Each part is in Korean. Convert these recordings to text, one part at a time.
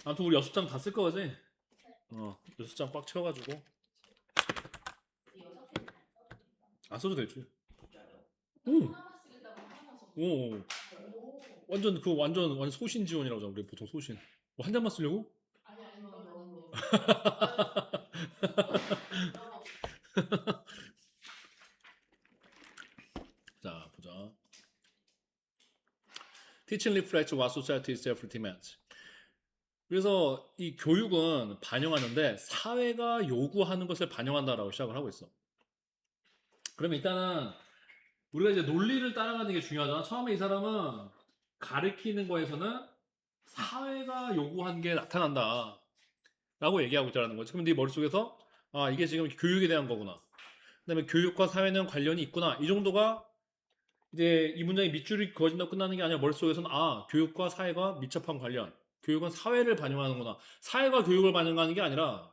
아무튼 우리 6장 다 쓸 거지? 6장 꽉 채워가지고. 안 써도 되지. 오! 오! 완전, 완전 소신 지원이라고 하잖아. 우리 보통 소신. 한 장만 쓰려고? 자, 보자. Teaching reflects what society itself demands. 그래서 이 교육은 반영하는데 사회가 요구하는 것을 반영한다라고 시작을 하고 있어. 그러면 일단은 우리가 이제 논리를 따라가는 게 중요하잖아. 처음에 이 사람은 가르치는 거에서는 사회가 요구한 게 나타난다. 라고 얘기하고 있다는 거지. 그럼 네 머릿속에서 아, 이게 지금 교육에 대한 거구나. 그다음에 교육과 사회는 관련이 있구나. 이 정도가 이제 이 문장이 밑줄이 그어진다고 끝나는 게 아니라 머릿속에서는 아, 교육과 사회가 밀접한 관련. 교육은 사회를 반영하는구나. 사회가 교육을 반영하는 게 아니라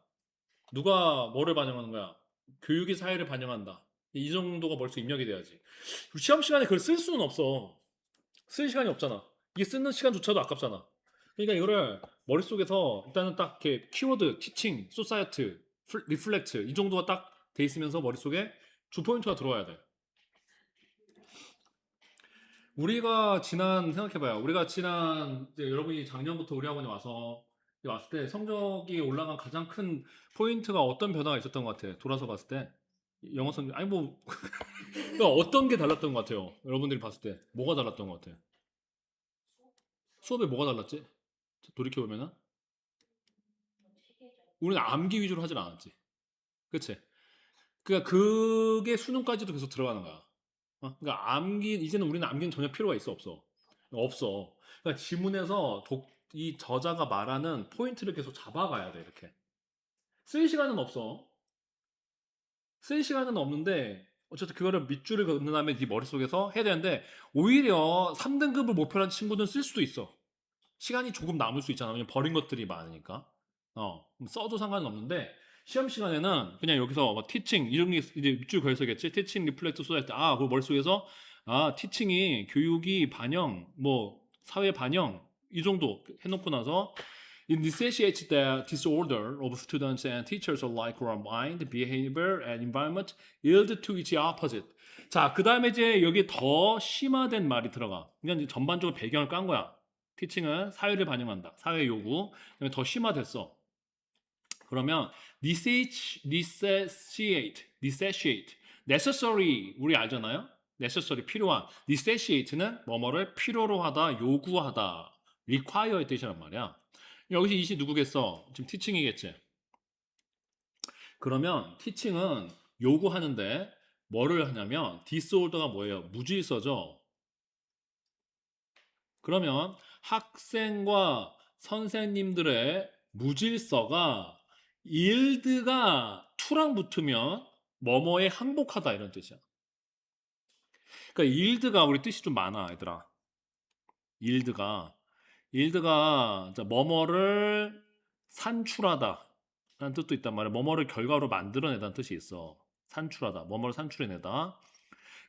누가 뭐를 반영하는 거야? 교육이 사회를 반영한다. 이 정도가 머릿속에 입력이 돼야지. 시험 시간에 그걸 쓸 수는 없어. 쓸 시간이 없잖아. 이게 쓰는 시간조차도 아깝잖아. 그러니까 이거를 머릿속에서 일단은 딱 이렇게 키워드, 티칭, 소사이어트, 리플렉트 이 정도가 딱 돼 있으면서 머릿속에 주 포인트가 들어와야 돼. 우리가 지난 생각해봐요. 우리가 지난 이제 여러분이 작년부터 우리 학원에 와서 왔을 때 성적이 올라간 가장 큰 포인트가 어떤 변화가 있었던 것 같아? 돌아서 봤을 때 영어 성적 아니 뭐 그러니까 어떤 게 달랐던 것 같아요? 여러분들이 봤을 때 뭐가 달랐던 것 같아? 수업에 뭐가 달랐지? 돌이켜보면은 우리는 암기 위주로 하진 않았지. 그치? 그러니까 그게 수능까지도 계속 들어가는 거야. 그러니까 암기 이제는 우리는 암기는 전혀 필요가 있어 없어? 없어. 그러니까 지문에서 이 저자가 말하는 포인트를 계속 잡아가야 돼 이렇게. 쓸 시간은 없어. 쓸 시간은 없는데 어쨌든 그거를 밑줄을 긋는 다음에 네 머릿속에서 해야 되는데 오히려 3등급을 목표로 한 친구는 쓸 수도 있어. 시간이 조금 남을 수 있잖아. 왜냐면 버린 것들이 많으니까. 그럼 써도 상관은 없는데, 시험 시간에는 그냥 여기서 뭐 티칭, 이런 게 이제 밑줄 그어서겠지? 티칭, 리플렉트, 쏟아할 때, 아, 그 머릿속에서, 아, 티칭이, 교육이 반영, 뭐, 사회 반영, 이 정도 해놓고 나서, It necessitates the disorder of students and teachers alike who are mind, behavior, and environment yield to its opposite. 자, 그 다음에 이제 여기 더 심화된 말이 들어가. 그냥 전반적으로 배경을 깐 거야. 티칭은 사회를 반영한다. 사회 요구. 그다음에 더 심화됐어. 그러면 necessitate, necessary 우리 알잖아요. necessary 필요한. necessitate는 뭐뭐를 필요로 하다, 요구하다, require의 뜻이란 말이야. 여기서 이시 누구겠어? 지금 티칭이겠지. 그러면 티칭은 요구하는데 뭐를 하냐면 disorder가 뭐예요? 무질서죠. 그러면 학생과 선생님들의 무질서가 yield가 to랑 붙으면 뭐뭐에 항복하다 이런 뜻이야. 그러니까 yield가 우리 뜻이 좀 많아, 얘들아. yield가 뭐뭐를 산출하다 라는 뜻도 있단 말이야. 뭐뭐를 결과로 만들어내다는 뜻이 있어. 산출하다. 뭐뭐를 산출해내다.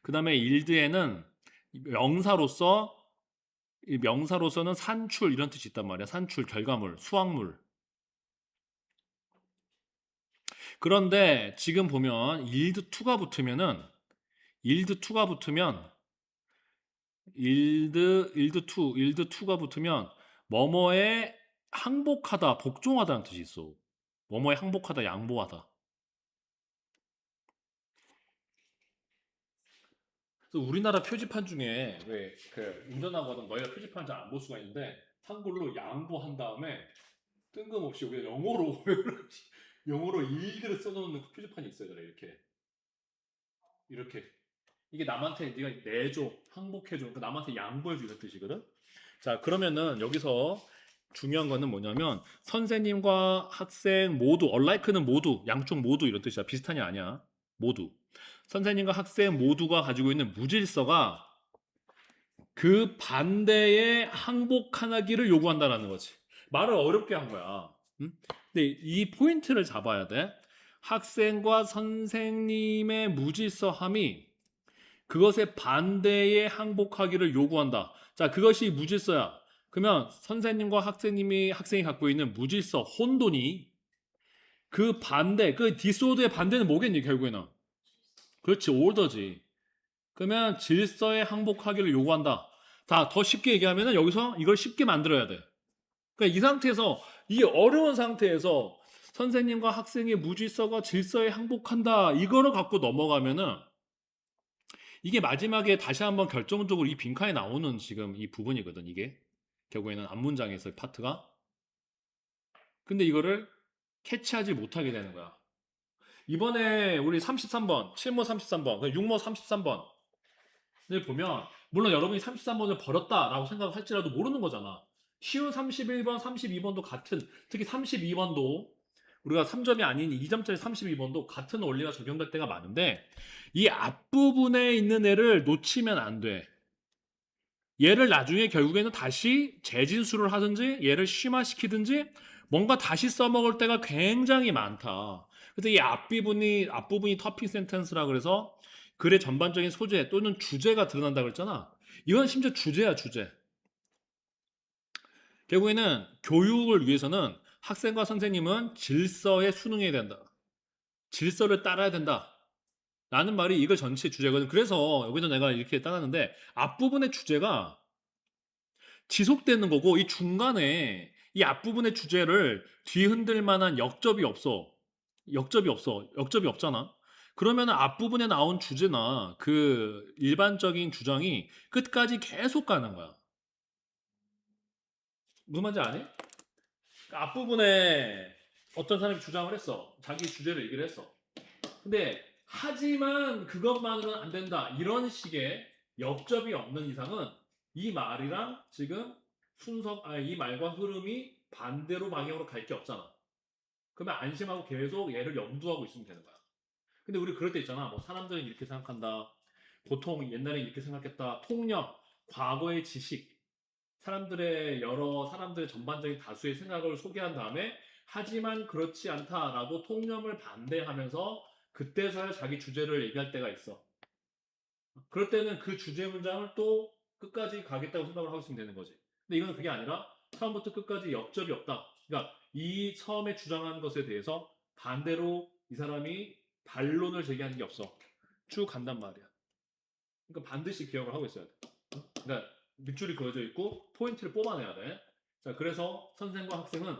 그 다음에 yield에는 명사로서 이 명사로서는 산출 이런 뜻이 있단 말이야. 산출, 결과물, 수확물. 그런데 지금 보면 yield2가 붙으면은 yield2가 붙으면 yield2가 붙으면 뭐뭐에 항복하다, 복종하다는 뜻이 있어. 뭐뭐에 항복하다, 양보하다. 그래서 우리나라 표지판 중에 왜 그 운전하고 하던 너희가 표지판 잘 안 볼 수가 있는데 한글로 양보한 다음에 뜬금없이 여기 영어로 영어로 일들을 써놓는 그 표지판이 있어요. 이렇게 이렇게 이게 남한테 네가 내줘, 항복해줘, 그러니까 남한테 양보해줘 이런 뜻이거든. 자, 그러면은 여기서 중요한 거는 뭐냐면 선생님과 학생 모두, unlike는 모두, 양쪽 모두 이런 뜻이야. 비슷하냐 아니야. 모두. 선생님과 학생 모두가 가지고 있는 무질서가 그 반대에 항복하기를 요구한다는 거지. 말을 어렵게 한 거야. 응? 근데 이 포인트를 잡아야 돼. 학생과 선생님의 무질서함이 그것에 반대에 항복하기를 요구한다. 자, 그것이 무질서야. 그러면 선생님과 학생이 갖고 있는 무질서, 혼돈이 그 반대, 그 디소드의 반대는 뭐겠니, 결국에는? 그렇지, order지. 그러면 질서에 항복하기를 요구한다. 더 쉽게 얘기하면은 여기서 이걸 쉽게 만들어야 돼. 그러니까 이 상태에서, 이 어려운 상태에서 선생님과 학생의 무질서가 질서에 항복한다. 이거를 갖고 넘어가면은 이게 마지막에 다시 한번 결정적으로 이 빈칸에 나오는 지금 이 부분이거든, 이게. 결국에는 앞문장에서 파트가. 근데 이거를 캐치하지 못하게 되는 거야. 이번에 우리 33번, 7모 33번, 6모 33번을 보면, 물론 여러분이 33번을 버렸다라고 생각할지라도 모르는 거잖아. 쉬운 31번, 32번도 같은, 특히 32번도 우리가 3점이 아닌 2점짜리 32번도 같은 원리가 적용될 때가 많은데, 이 앞부분에 있는 애를 놓치면 안 돼. 얘를 나중에 결국에는 다시 재진수를 하든지 얘를 심화시키든지 뭔가 다시 써먹을 때가 굉장히 많다. 그래서 이 앞부분이 터핑 센텐스라 그래서 글의 전반적인 소재 또는 주제가 드러난다 그랬잖아. 이건 심지어 주제야, 주제. 결국에는 교육을 위해서는 학생과 선생님은 질서에 순응해야 된다. 질서를 따라야 된다. 라는 말이 이거 전체 주제거든. 그래서 여기도 내가 이렇게 따놨는데 앞부분의 주제가 지속되는 거고 이 중간에 이 앞부분의 주제를 뒤흔들 만한 역접이 없어. 역접이 없어. 역접이 없잖아. 그러면 앞부분에 나온 주제나 그 일반적인 주장이 끝까지 계속 가는 거야. 무슨 말인지 아니? 그러니까 앞부분에 어떤 사람이 주장을 했어. 자기 주제를 얘기를 했어. 근데 하지만 그것만으로는 안 된다. 이런 식의 역접이 없는 이상은 이 말이랑 지금 이 말과 흐름이 반대로 방향으로 갈 게 없잖아. 그러면 안심하고 계속 얘를 염두하고 있으면 되는 거야. 근데 우리 그럴 때 있잖아. 뭐 사람들은 이렇게 생각한다. 보통 옛날에 이렇게 생각했다. 통념, 과거의 지식, 여러 사람들의 전반적인 다수의 생각을 소개한 다음에 하지만 그렇지 않다라고 통념을 반대하면서 그때서야 자기 주제를 얘기할 때가 있어. 그럴 때는 그 주제 문장을 또 끝까지 가겠다고 생각을 하고 있으면 되는 거지. 근데 이건 그게 아니라 처음부터 끝까지 역접이 없다. 그러니까 이 처음에 주장한 것에 대해서 반대로 이 사람이 반론을 제기하는 게 없어. 쭉 간단 말이야. 그러니까 반드시 기억을 하고 있어야 돼. 그러니까 밑줄이 그어져 있고 포인트를 뽑아내야 돼. 자, 그래서 선생과 학생은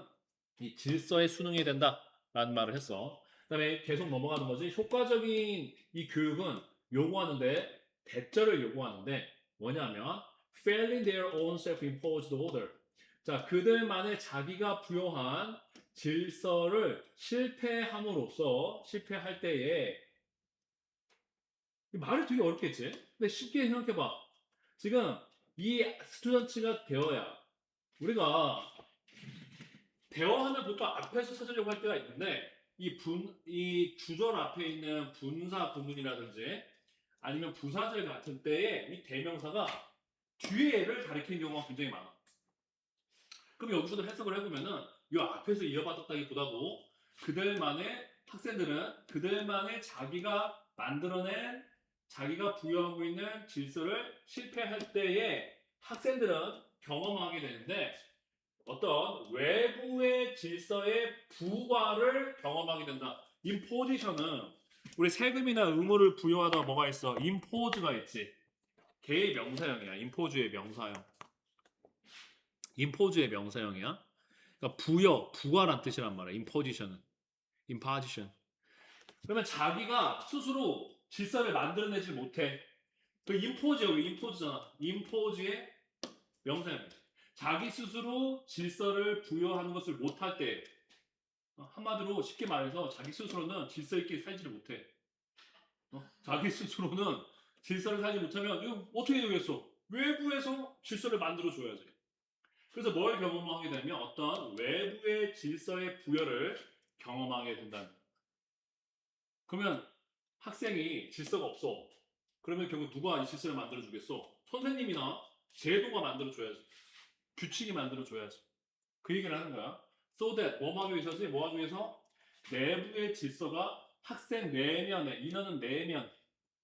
이 질서에 순응해야 된다라는 말을 했어. 그다음에 계속 넘어가는 거지. 효과적인 이 교육은 요구하는데 대절을 요구하는데 뭐냐면 failing their own self-imposed order. 자, 그들만의 자기가 부여한 질서를 실패할 때에 말이 되게 어렵겠지? 근데 쉽게 생각해봐. 지금 이 스튜던트가 되어야 우리가 대화하면 보통 앞에서 찾으려고 할 때가 있는데 이 주절 앞에 있는 분사 구문이라든지 아니면 부사절 같은 때에 이 대명사가 뒤에 를 가리키는 경우가 굉장히 많아. 그럼 여기서도 해석을 해보면은 이 앞에서 이어받았다기보다도 학생들은 그들만의 자기가 만들어낸 자기가 부여하고 있는 질서를 실패할 때에 학생들은 경험하게 되는데 어떤 외부의 질서의 부과를 경험하게 된다. imposition은 우리 세금이나 의무를 부여하다 뭐가 있어? impose가 있지. 걔의 명사형이야. impose의 명사형. impose의 명사형이야. 그러니까 부과란 뜻이란 말이야. imposition은. imposition. 그러면 자기가 스스로 질서를 만들어내지 못해. 그 impose야. 왜 impose잖아. impose의 명사형이야. 자기 스스로 질서를 부여하는 것을 못할 때 한마디로 쉽게 말해서 자기 스스로는 질서 있게 살지를 못해. 자기 스스로는 질서를 살지 못하면 이거 어떻게 되겠어? 외부에서 질서를 만들어줘야지. 그래서 뭘 경험하게 되면 어떤 외부의 질서의 부여를 경험하게 된다는 거야. 그러면 학생이 질서가 없어. 그러면 결국 누가 이 질서를 만들어주겠어? 선생님이나 제도가 만들어줘야지. 규칙이 만들어줘야지. 그 얘기를 하는 거야. So that 뭐 하기 위해서지? 뭐 하기 위해서? 내부의 질서가 학생 내면에 인어는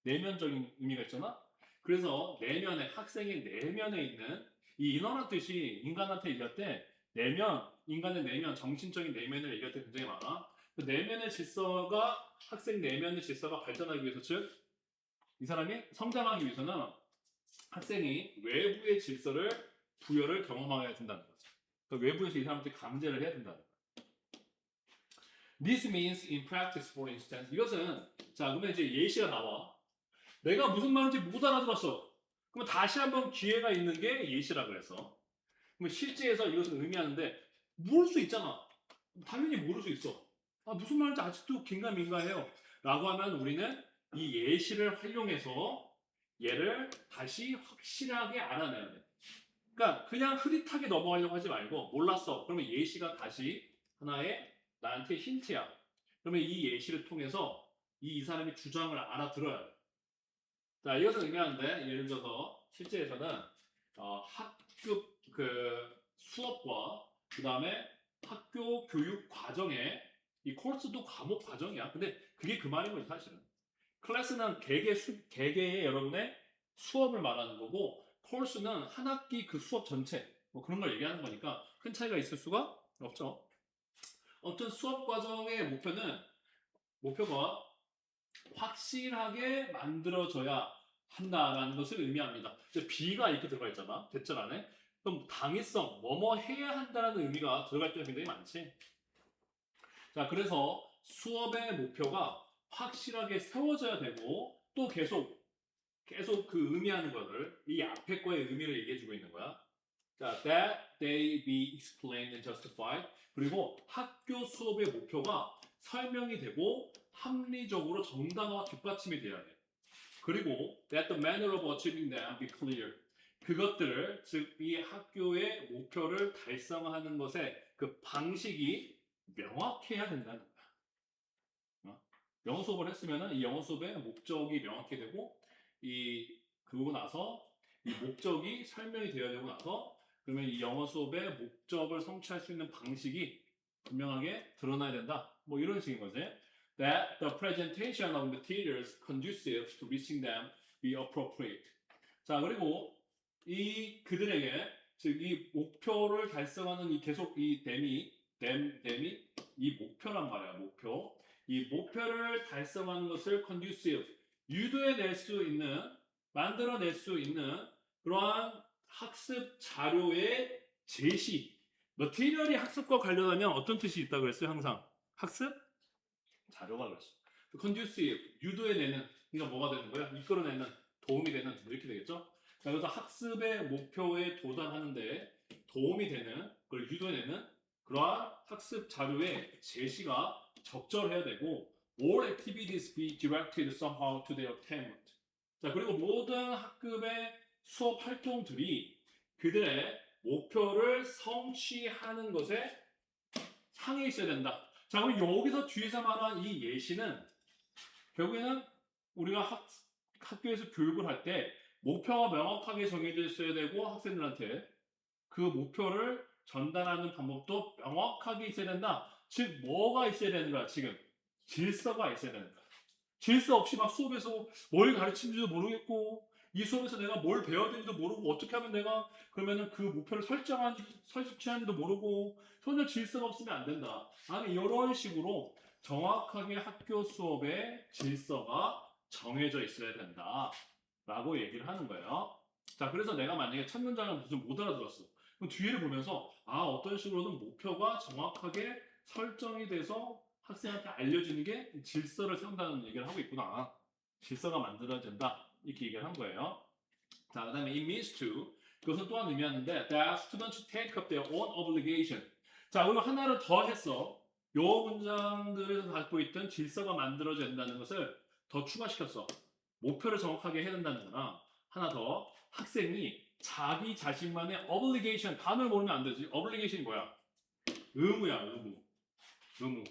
내면적인 의미가 있잖아. 그래서 학생의 내면에 있는 이 인어란 뜻이 인간한테 얘기할 때 내면, 인간의 내면, 정신적인 내면을 얘기할 때 굉장히 많아. 그 내면의 질서가, 학생 내면의 질서가 발전하기 위해서, 즉, 이 사람이 성장하기 위해서는 학생이 외부의 질서를, 부여를 경험해야 된다는 거죠. 그러니까 외부에서 이 사람한테 감지를 해야 된다는 거죠. This means in practice, for instance. 이것은, 자, 그러면 이제 예시가 나와. 내가 무슨 말인지 못 알아들었어. 그러면 다시 한번 기회가 있는 게 예시라 그래서. 그럼 실제에서 이것을 의미하는데 모를 수 있잖아. 당연히 모를 수 있어. 아, 무슨 말인지 아직도 긴가민가해요. 라고 하면 우리는 이 예시를 활용해서 얘를 다시 확실하게 알아내야 돼. 그러니까 그냥 흐릿하게 넘어가려고 하지 말고 몰랐어. 그러면 예시가 다시 하나의 나한테 힌트야. 그러면 이 예시를 통해서 이 사람의 주장을 알아들어야 돼. 자, 이것을 의미하는데 예를 들어서 실제에서는 학급 그 수업과 그 다음에 학교 교육 과정에 이 코र्스도 과목 과정이야. 근데 그게 그 말인 거지 사실은. 클래스는 개개의 여러분의 수업을 말하는 거고 코र्스는 한 학기 그 수업 전체 뭐 그런 걸 얘기하는 거니까 큰 차이가 있을 수가 없죠. 아무튼 수업 과정의 목표가 확실하게 만들어져야 한다라는 것을 의미합니다. 이제 B가 이렇게 들어가 있잖아. 대절 안에. 그럼 당위성, 뭐뭐 해야 한다는 의미가 들어갈 때가 굉장히 많지. 자, 그래서 수업의 목표가 확실하게 세워져야 되고 또 계속 그 의미하는 것을 이 앞에 거의 의미를 얘기해주고 있는 거야. 자, that they be explained and justified. 그리고 학교 수업의 목표가 설명이 되고 합리적으로 정당화와 뒷받침이 돼야 돼. 그리고 that the manner of achieving them be clear. 그것들을 즉 이 학교의 목표를 달성하는 것의 그 방식이 명확해야 된다는 거야. 영어 수업을 했으면은 이 영어 수업의 목적이 명확히 되고 그러고 나서 이 목적이 설명이 되어야 되고 나서 그러면 이 영어 수업의 목적을 성취할 수 있는 방식이 분명하게 드러나야 된다. 뭐 이런 식인 거지. That the presentation of materials conducive to reaching them be appropriate. 자, 그리고 그들에게 즉 이 목표를 달성하는 계속 이 댐이 이 목표란 말이야. 목표. 이 목표를 달성하는 것을 conducive 유도해낼 수 있는 만들어낼 수 있는 그러한 학습 자료의 제시. 머티리얼이 학습과 관련하면 어떤 뜻이 있다고 그랬어요? 항상 학습 자료가 그랬어. conducive 유도해내는 그러니까 뭐가 되는 거야? 이끌어내는 도움이 되는 이렇게 되겠죠? 그래서 학습의 목표에 도달하는데 도움이 되는 그걸 유도해내는 그러한 학습 자료의 제시가 적절해야 되고 all activities be directed somehow to their attainment. 자, 그리고 모든 학급의 수업 활동들이 그들의 목표를 성취하는 것에 향해 있어야 된다. 자, 그럼 여기서 뒤에서 말한 이 예시는 결국에는 우리가 학교에서 교육을 할 때 목표가 명확하게 정해져 있어야 되고 학생들한테 그 목표를 전달하는 방법도 명확하게 있어야 된다. 즉 뭐가 있어야 되는 거야 지금? 질서가 있어야 되는 거야. 질서 없이 막 수업에서 뭘 가르치는지도 모르겠고 이 수업에서 내가 뭘 배워야 되는지도 모르고 어떻게 하면 내가 그러면은 그 목표를 설치하는지도 모르고 전혀 질서가 없으면 안 된다. 아니 이런 식으로 정확하게 학교 수업의 질서가 정해져 있어야 된다. 라고 얘기를 하는 거예요. 자, 그래서 내가 만약에 첫 문장을 무슨 못 알아들었어. 그럼 뒤를 보면서 어떤 식으로든 목표가 정확하게 설정이 돼서 학생한테 알려주는 게 질서를 세운다는 얘기를 하고 있구나. 질서가 만들어진다. 이렇게 얘기를 한 거예요. 자, 그 다음에 it means to. 그것은 또한 의미하는데 that students take up their own obligation. 자, 그리고 하나를 더 했어. 요 문장들에서 갖고 있던 질서가 만들어진다는 것을 더 추가시켰어. 목표를 정확하게 해야 된다는 거나 하나 더 학생이 자기 자신만의 obligation 단어를 모르면 안 되지. obligation이 뭐야? 의무야, 의무.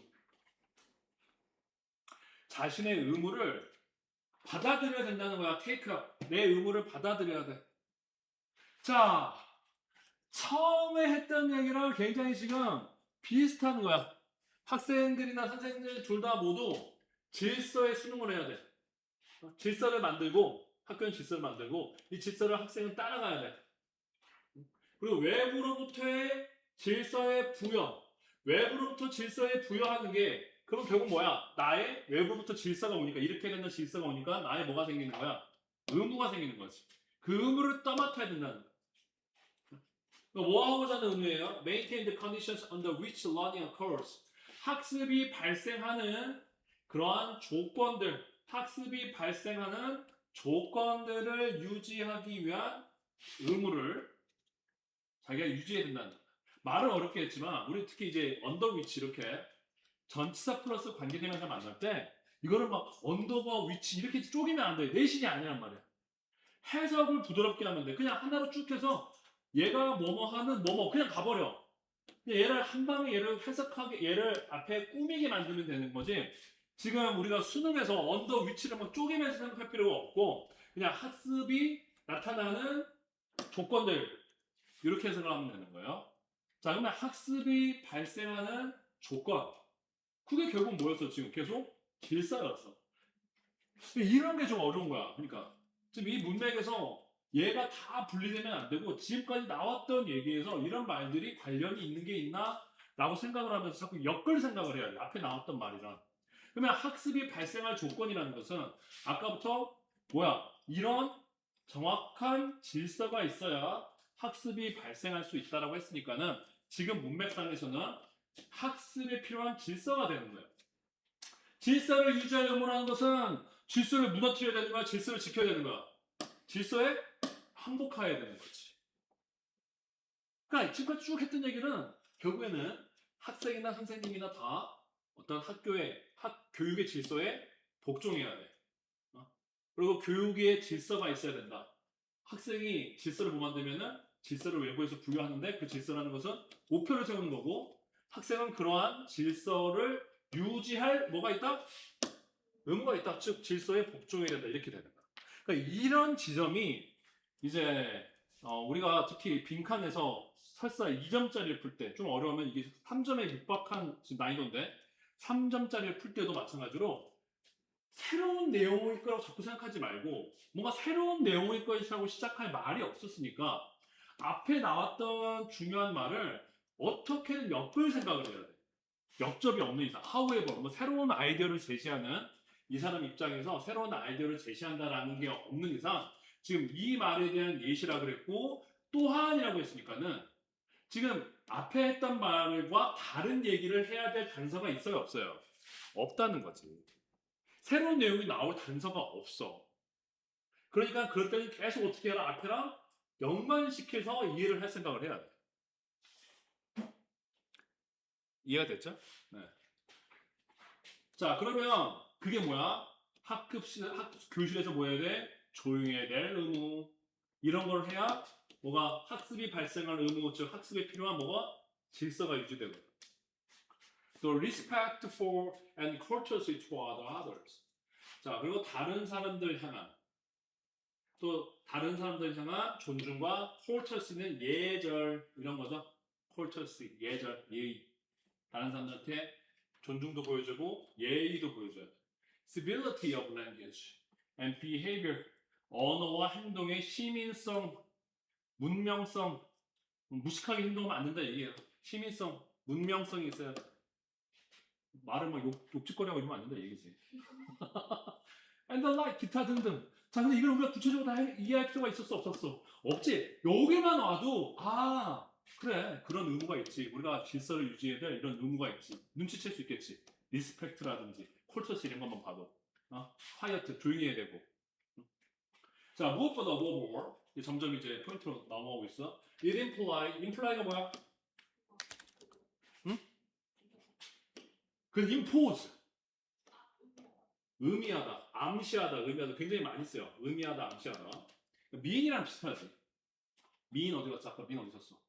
자신의 의무를 받아들여야 된다는 거야. take up. 내 의무를 받아들여야 돼. 자, 처음에 했던 얘기랑 굉장히 지금 비슷한 거야. 학생들이나 선생님들 둘 다 모두 질서에 수능을 해야 돼. 질서를 만들고 학교는 질서를 만들고 이 질서를 학생은 따라가야 돼. 그리고 외부로부터의 질서의 부여. 외부로부터 질서에 부여하는 게 그럼 결국 뭐야? 나의 외부로부터 질서가 오니까 이렇게 되는 질서가 오니까 나의 뭐가 생기는 거야? 의무가 생기는 거지. 그 의무를 떠맡아야 된다는 거야. 뭐 하고자 하는 의무예요? Maintain the conditions under which learning occurs. 학습이 발생하는 그러한 조건들, 학습이 발생하는 조건들을 유지하기 위한 의무를 자기가 유지해야 된다는 거야. 말은 어렵게 했지만 우리 특히 이제 under which 이렇게 전치사 플러스 관계대명사 만날 때 이거를 막 언더바 위치 이렇게 쪼개면 안 돼. 내신이 아니란 말이야. 해석을 부드럽게 하면 돼. 그냥 하나로 쭉 해서 얘가 뭐뭐 하는 뭐뭐 그냥 가버려. 얘를 한 방에 얘를 해석하게 얘를 앞에 꾸미게 만들면 되는 거지. 지금 우리가 수능에서 언더 위치를 막 쪼개면서 생각할 필요가 없고 그냥 학습이 나타나는 조건들 이렇게 해석을 하면 되는 거예요. 자 그러면 학습이 발생하는 조건 그게 결국 뭐였어 지금 계속 질서였어. 이런 게 좀 어려운 거야. 그러니까 지금 이 문맥에서 얘가 다 분리되면 안 되고 지금까지 나왔던 얘기에서 이런 말들이 관련이 있는 게 있나? 라고 생각을 하면서 자꾸 엮을 생각을 해야 돼. 앞에 나왔던 말이랑. 그러면 학습이 발생할 조건이라는 것은 아까부터 뭐야? 이런 정확한 질서가 있어야 학습이 발생할 수 있다라고 했으니까는 지금 문맥상에서는 학습에 필요한 질서가 되는 거예요. 질서를 유지하려고 하는 것은 질서를 무너뜨려야 되는 거야? 질서를 지켜야 되는 거야? 질서에 항복해야 되는 거지. 그러니까 지금까지 쭉 했던 얘기는 결국에는 학생이나 선생님이나 다 어떤 교육의 질서에 복종해야 돼. 그리고 교육의 질서가 있어야 된다. 학생이 질서를 못 만들면은 질서를 외부에서 부여하는데 그 질서라는 것은 목표를 세우는 거고 학생은 그러한 질서를 유지할 뭐가 있다? 의무가 있다. 즉 질서에 복종해야 된다. 이렇게 되는 거야. 그러니까 이런 지점이 이제 우리가 특히 빈칸에서 설사 2점짜리를 풀 때 좀 어려우면 이게 3점에 육박한 난이도인데 3점짜리를 풀 때도 마찬가지로 새로운 내용일 거라고 자꾸 생각하지 말고 뭔가 새로운 내용일 것이라고 시작할 말이 없었으니까 앞에 나왔던 중요한 말을 어떻게든 엮을 생각을 해야 돼. 역접이 없는 이상, however, 뭐 새로운 아이디어를 제시하는 이 사람 입장에서 새로운 아이디어를 제시한다라는 게 없는 이상 지금 이 말에 대한 예시라 그랬고 또한이라고 했으니까는 지금 앞에 했던 말과 다른 얘기를 해야 될 단서가 있어요, 없어요? 없다는 거지. 새로운 내용이 나올 단서가 없어. 그러니까 그럴 때는 계속 어떻게 해라? 앞에랑 연관시켜서 이해를 할 생각을 해야 돼. 이해가 됐죠? 네. 자, 그러면 그게 뭐야? 교실에서 뭐 해야 돼? 조용해야 될 의무. 이런 걸 해야 뭐가 학습이 발생할 의무, 즉 학습에 필요한 뭐가 질서가 유지되고. 또 respect for and courtesy toward others. 자, 그리고 다른 사람들 향한 또 다른 사람들 향한 존중과 courtesy는 예절 이런 거죠. courtesy 예절 예의. 다른 사람들한테 존중도 보여주고 예의도 보여줘야 돼. Civility of language and behavior 언어와 행동의 시민성, 문명성 무식하게 행동하면 안 된다 얘기예요. 시민성, 문명성이 있어야 돼. 말을 막 욕짓거리하고 이러면 안 된다 얘기지. And the like 기타 등등. 자 근데 이걸 우리가 구체적으로 다 이해할 필요가 있었어 없었어? 없지. 여기만 와도 그래 그런 의무가 있지. 우리가 질서를 유지해야 될 이런 의무가 있지. 눈치챌 수 있겠지. 리스펙트라든지 콜터스 이런 것만 봐도 화이어트 조용히 해야 되고. 자 무엇보다 more 점점 이제 포인트로 넘어오고 있어. It imply가 뭐야? 응? 그 impose 의미하다, 암시하다, 의미하다 굉장히 많이 써요. 의미하다, 암시하다. mean이랑 비슷하지. mean 어디 갔어? 아까 mean 어디 있었어?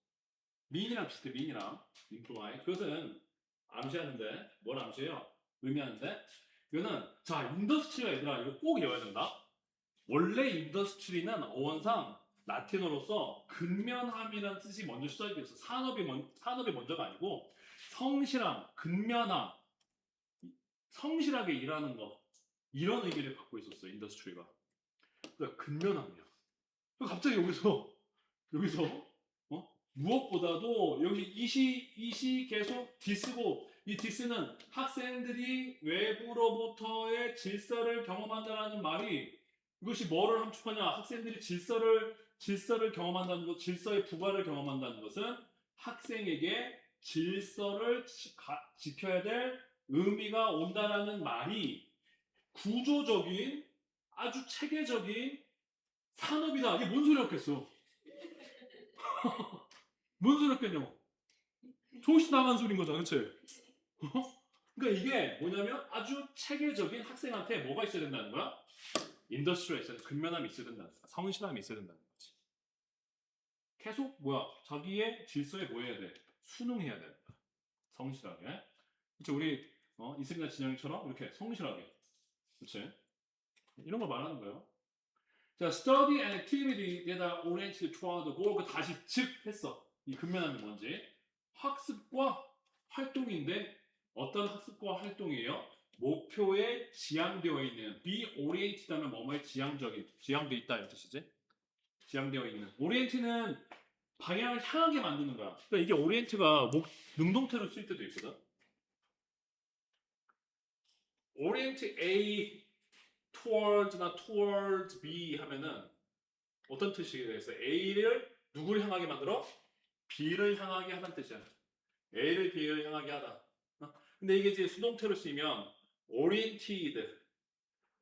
mean이랑 비슷해. mean이랑 imply. 그것은 암시하는데 뭘 암시해요? 의미하는데 이거는 자 인더스트리가 얘들아 이거 꼭 외워야 된다. 원래 인더스트리는 어원상 라틴어로서 근면함이라는 뜻이 먼저 시작이 됐어. 산업이 먼저가 아니고 성실함, 근면함, 성실하게 일하는 거 이런 의미를 갖고 있었어 인더스트리가. 그러니까 근면함이야. 갑자기 여기서 무엇보다도 여기 이시 계속 디스고 이 디스는 학생들이 외부로부터의 질서를 경험한다는 말이 이것이 뭐를 함축하냐? 학생들이 질서를 경험한다는 것, 질서의 부과를 경험한다는 것은 학생에게 질서를 지켜야 될 의미가 온다라는 말이 구조적인 아주 체계적인 산업이다. 이게 뭔 소리였겠어? 뭔 소리였겠냐고? 조금씩 나간 소리인 거잖아, 그치? 그러니까 이게 뭐냐면 아주 체계적인 학생한테 뭐가 있어야 된다는 거야? 인더스트리에 있어야 돼. 근면함이 있어야 된다는 거야. 성실함이 있어야 된다는 거지. 계속 뭐야? 자기의 질서에 뭐 해야 돼? 순응해야 된다. 성실하게. 그치? 우리 이슬이나 진영이처럼 이렇게 성실하게. 그치? 이런 걸 말하는 거예요. 자, study and activity that are oriented toward the goal. 그 다시 즉 했어. 이 근면함이 뭔지. 학습과 활동인데 어떤 학습과 활동이에요? 목표에 지향되어 있는 be oriented 하면 뭐뭐에 지향되어 있다 이런 뜻이지. 지향되어 있는. orient는 방향을 향하게 만드는 거야. 그러니까 이게 orient가 능동태로 쓸 때도 있거든. orient A towards나 towards B 하면은 어떤 뜻이겠어? A를 누구를 향하게 만들어? B를 향하게 하는 뜻이야. A를 B를 향하게 하다. 근데 이게 이제 수동태로 쓰이면 oriented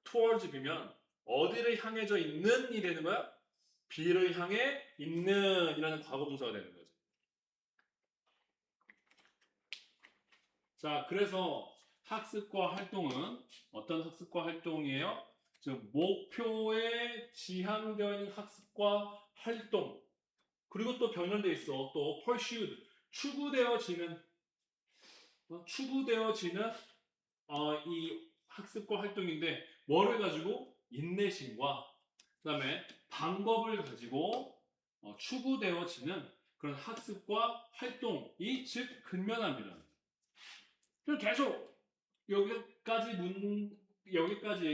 towards B면 어디를 향해져 있는 이 되는 거야? B를 향해 있는 이라는 과거분사가 되는 거지. 자, 그래서 학습과 활동은 어떤 학습과 활동이에요? 즉 목표에 지향되어 있는 학습과 활동. 그리고 또 병렬되어 있어. 또 pursued 추구되어지는 이 학습과 활동인데 뭐를 가지고 인내심과 그다음에 방법을 가지고 추구되어지는 그런 학습과 활동이 즉 근면합니다. 그럼 계속 여기까지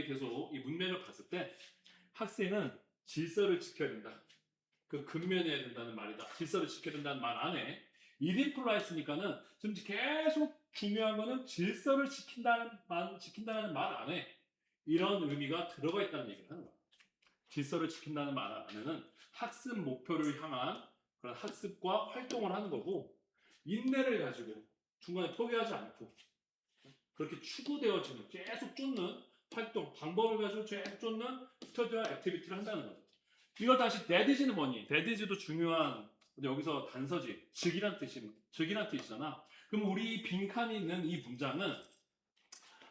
계속 이 문맥을 봤을 때 학생은 질서를 지켜야 된다. 그 근면해야 된다는 말이다. 질서를 지켜야 된다는 말 안에 이디플라 했으니까는 지금 계속 중요한 거는 질서를 지킨다는 말 안에 이런 의미가 들어가 있다는 얘기를 하는 거야. 질서를 지킨다는 말 안에는 학습 목표를 향한 그런 학습과 활동을 하는 거고 인내를 가지고 중간에 포기하지 않고 그렇게 추구되어지는 계속 쫓는 활동, 방법을 가지고 계속 쫓는 스터디와 액티비티를 한다는 거죠. 이걸 다시 thatis는 뭐니? thatis도 중요한 여기서 단서지. 즉이란 뜻이잖아. 그럼 우리 빈칸이 있는 이 문장은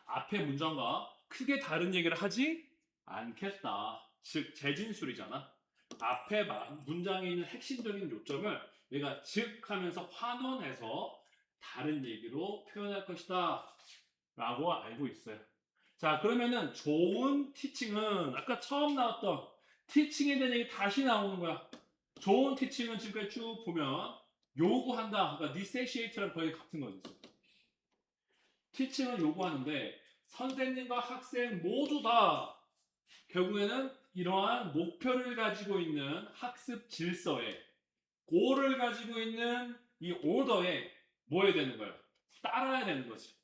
앞에 문장과 크게 다른 얘기를 하지 않겠다. 즉 재진술이잖아. 앞에 문장에 있는 핵심적인 요점을 내가 즉 하면서 환원해서 다른 얘기로 표현할 것이다. 라고 알고 있어요. 자, 그러면은 좋은 티칭은 아까 처음 나왔던 티칭에 대한 얘기 다시 나오는 거야. 좋은 티칭은 지금까지 쭉 보면 요구한다. 그러니까 necessitate랑 거의 같은 거지. 티칭은 요구하는데 선생님과 학생 모두 다 결국에는 이러한 목표를 가지고 있는 학습 질서에 고를 가지고 있는 이 오더에 뭐 해야 되는 거야? 따라야 되는 거지.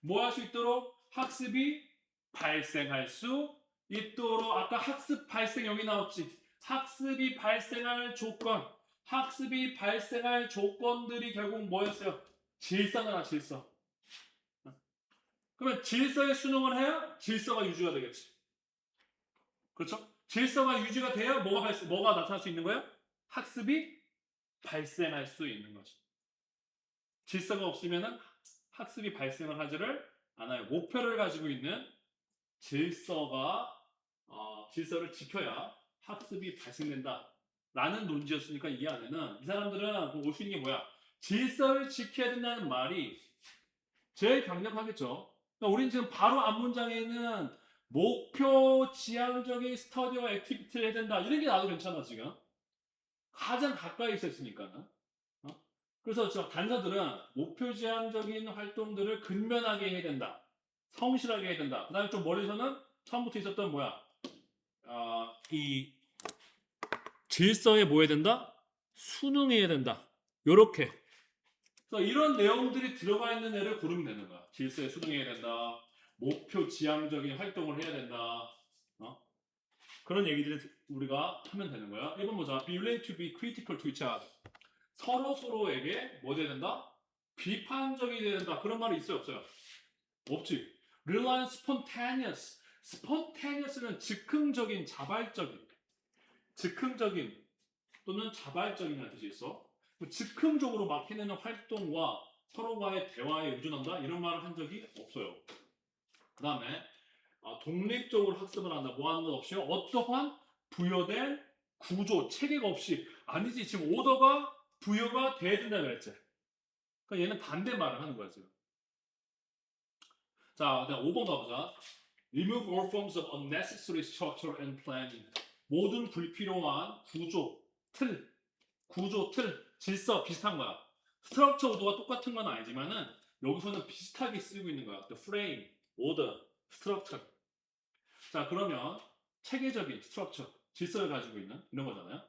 뭐 할 수 있도록 학습이 발생할 수 있도록 아까 학습 발생 여기 나왔지. 학습이 발생할 조건, 학습이 발생할 조건들이 결국 뭐였어요? 질서잖아, 질서. 그러면 질서에 순응을 해야 질서가 유지가 되겠지. 그렇죠? 질서가 유지가 돼야 뭐가 나타날 수 있는 거예요? 학습이 발생할 수 있는 거죠. 질서가 없으면 학습이 발생을 하지를 않아요. 목표를 가지고 있는 질서를 지켜야 학습이 발생된다. 라는 논지였으니까 이 안에는 이 사람들은 올 수 있는 게 뭐야? 질서를 지켜야 된다는 말이 제일 강력하겠죠. 그러니까 우리는 지금 바로 앞 문장에는 목표 지향적인 스터디와 액티비티를 해야 된다. 이런 게 나도 괜찮아, 지금. 가장 가까이 있었으니까. 그래서 저 단서들은 목표 지향적인 활동들을 근면하게 해야 된다. 성실하게 해야 된다. 그 다음에 좀 멀리서는 처음부터 있었던 뭐야? 이 질서에 뭐 해야 된다? 수능해야 된다. 요렇게. 그래서 이런 내용들이 들어가 있는 애를 고르면 되는 거야. 질서에 수능해야 된다. 목표 지향적인 활동을 해야 된다. 어? 그런 얘기들을 우리가 하면 되는 거야. 1번 보자. Be willing to be critical to each other. 서로에게 뭐 돼야 된다? 비판적이 돼야 된다. 그런 말이 있어요, 없어요? 없지. Rely on spontaneous. spontaneous는 즉흥적인, 즉흥적인 또는 자발적인이라는 뜻이 있어. 즉흥적으로 막 해내는 활동과 서로와의 대화에 의존한다? 이런 말을 한 적이 없어요. 그 다음에 독립적으로 학습을 한다. 뭐 하는 것 없이 어떠한 부여된 구조, 체계가 없이 아니지. 지금 오더가 부여가 돼야 된다 그랬지. 그러니까 얘는 반대말을 하는 거야 지금. 자, 그다음 5번 가보자. Remove all forms of unnecessary structure and planning. 모든 불필요한 구조, 틀, 질서 비슷한 거야. 스트럭처 오더가 똑같은 건 아니지만은 여기서는 비슷하게 쓰고 있는 거야. The frame, order, structure. 자, 그러면 체계적인 스트럭처, 질서를 가지고 있는 이런 거잖아요.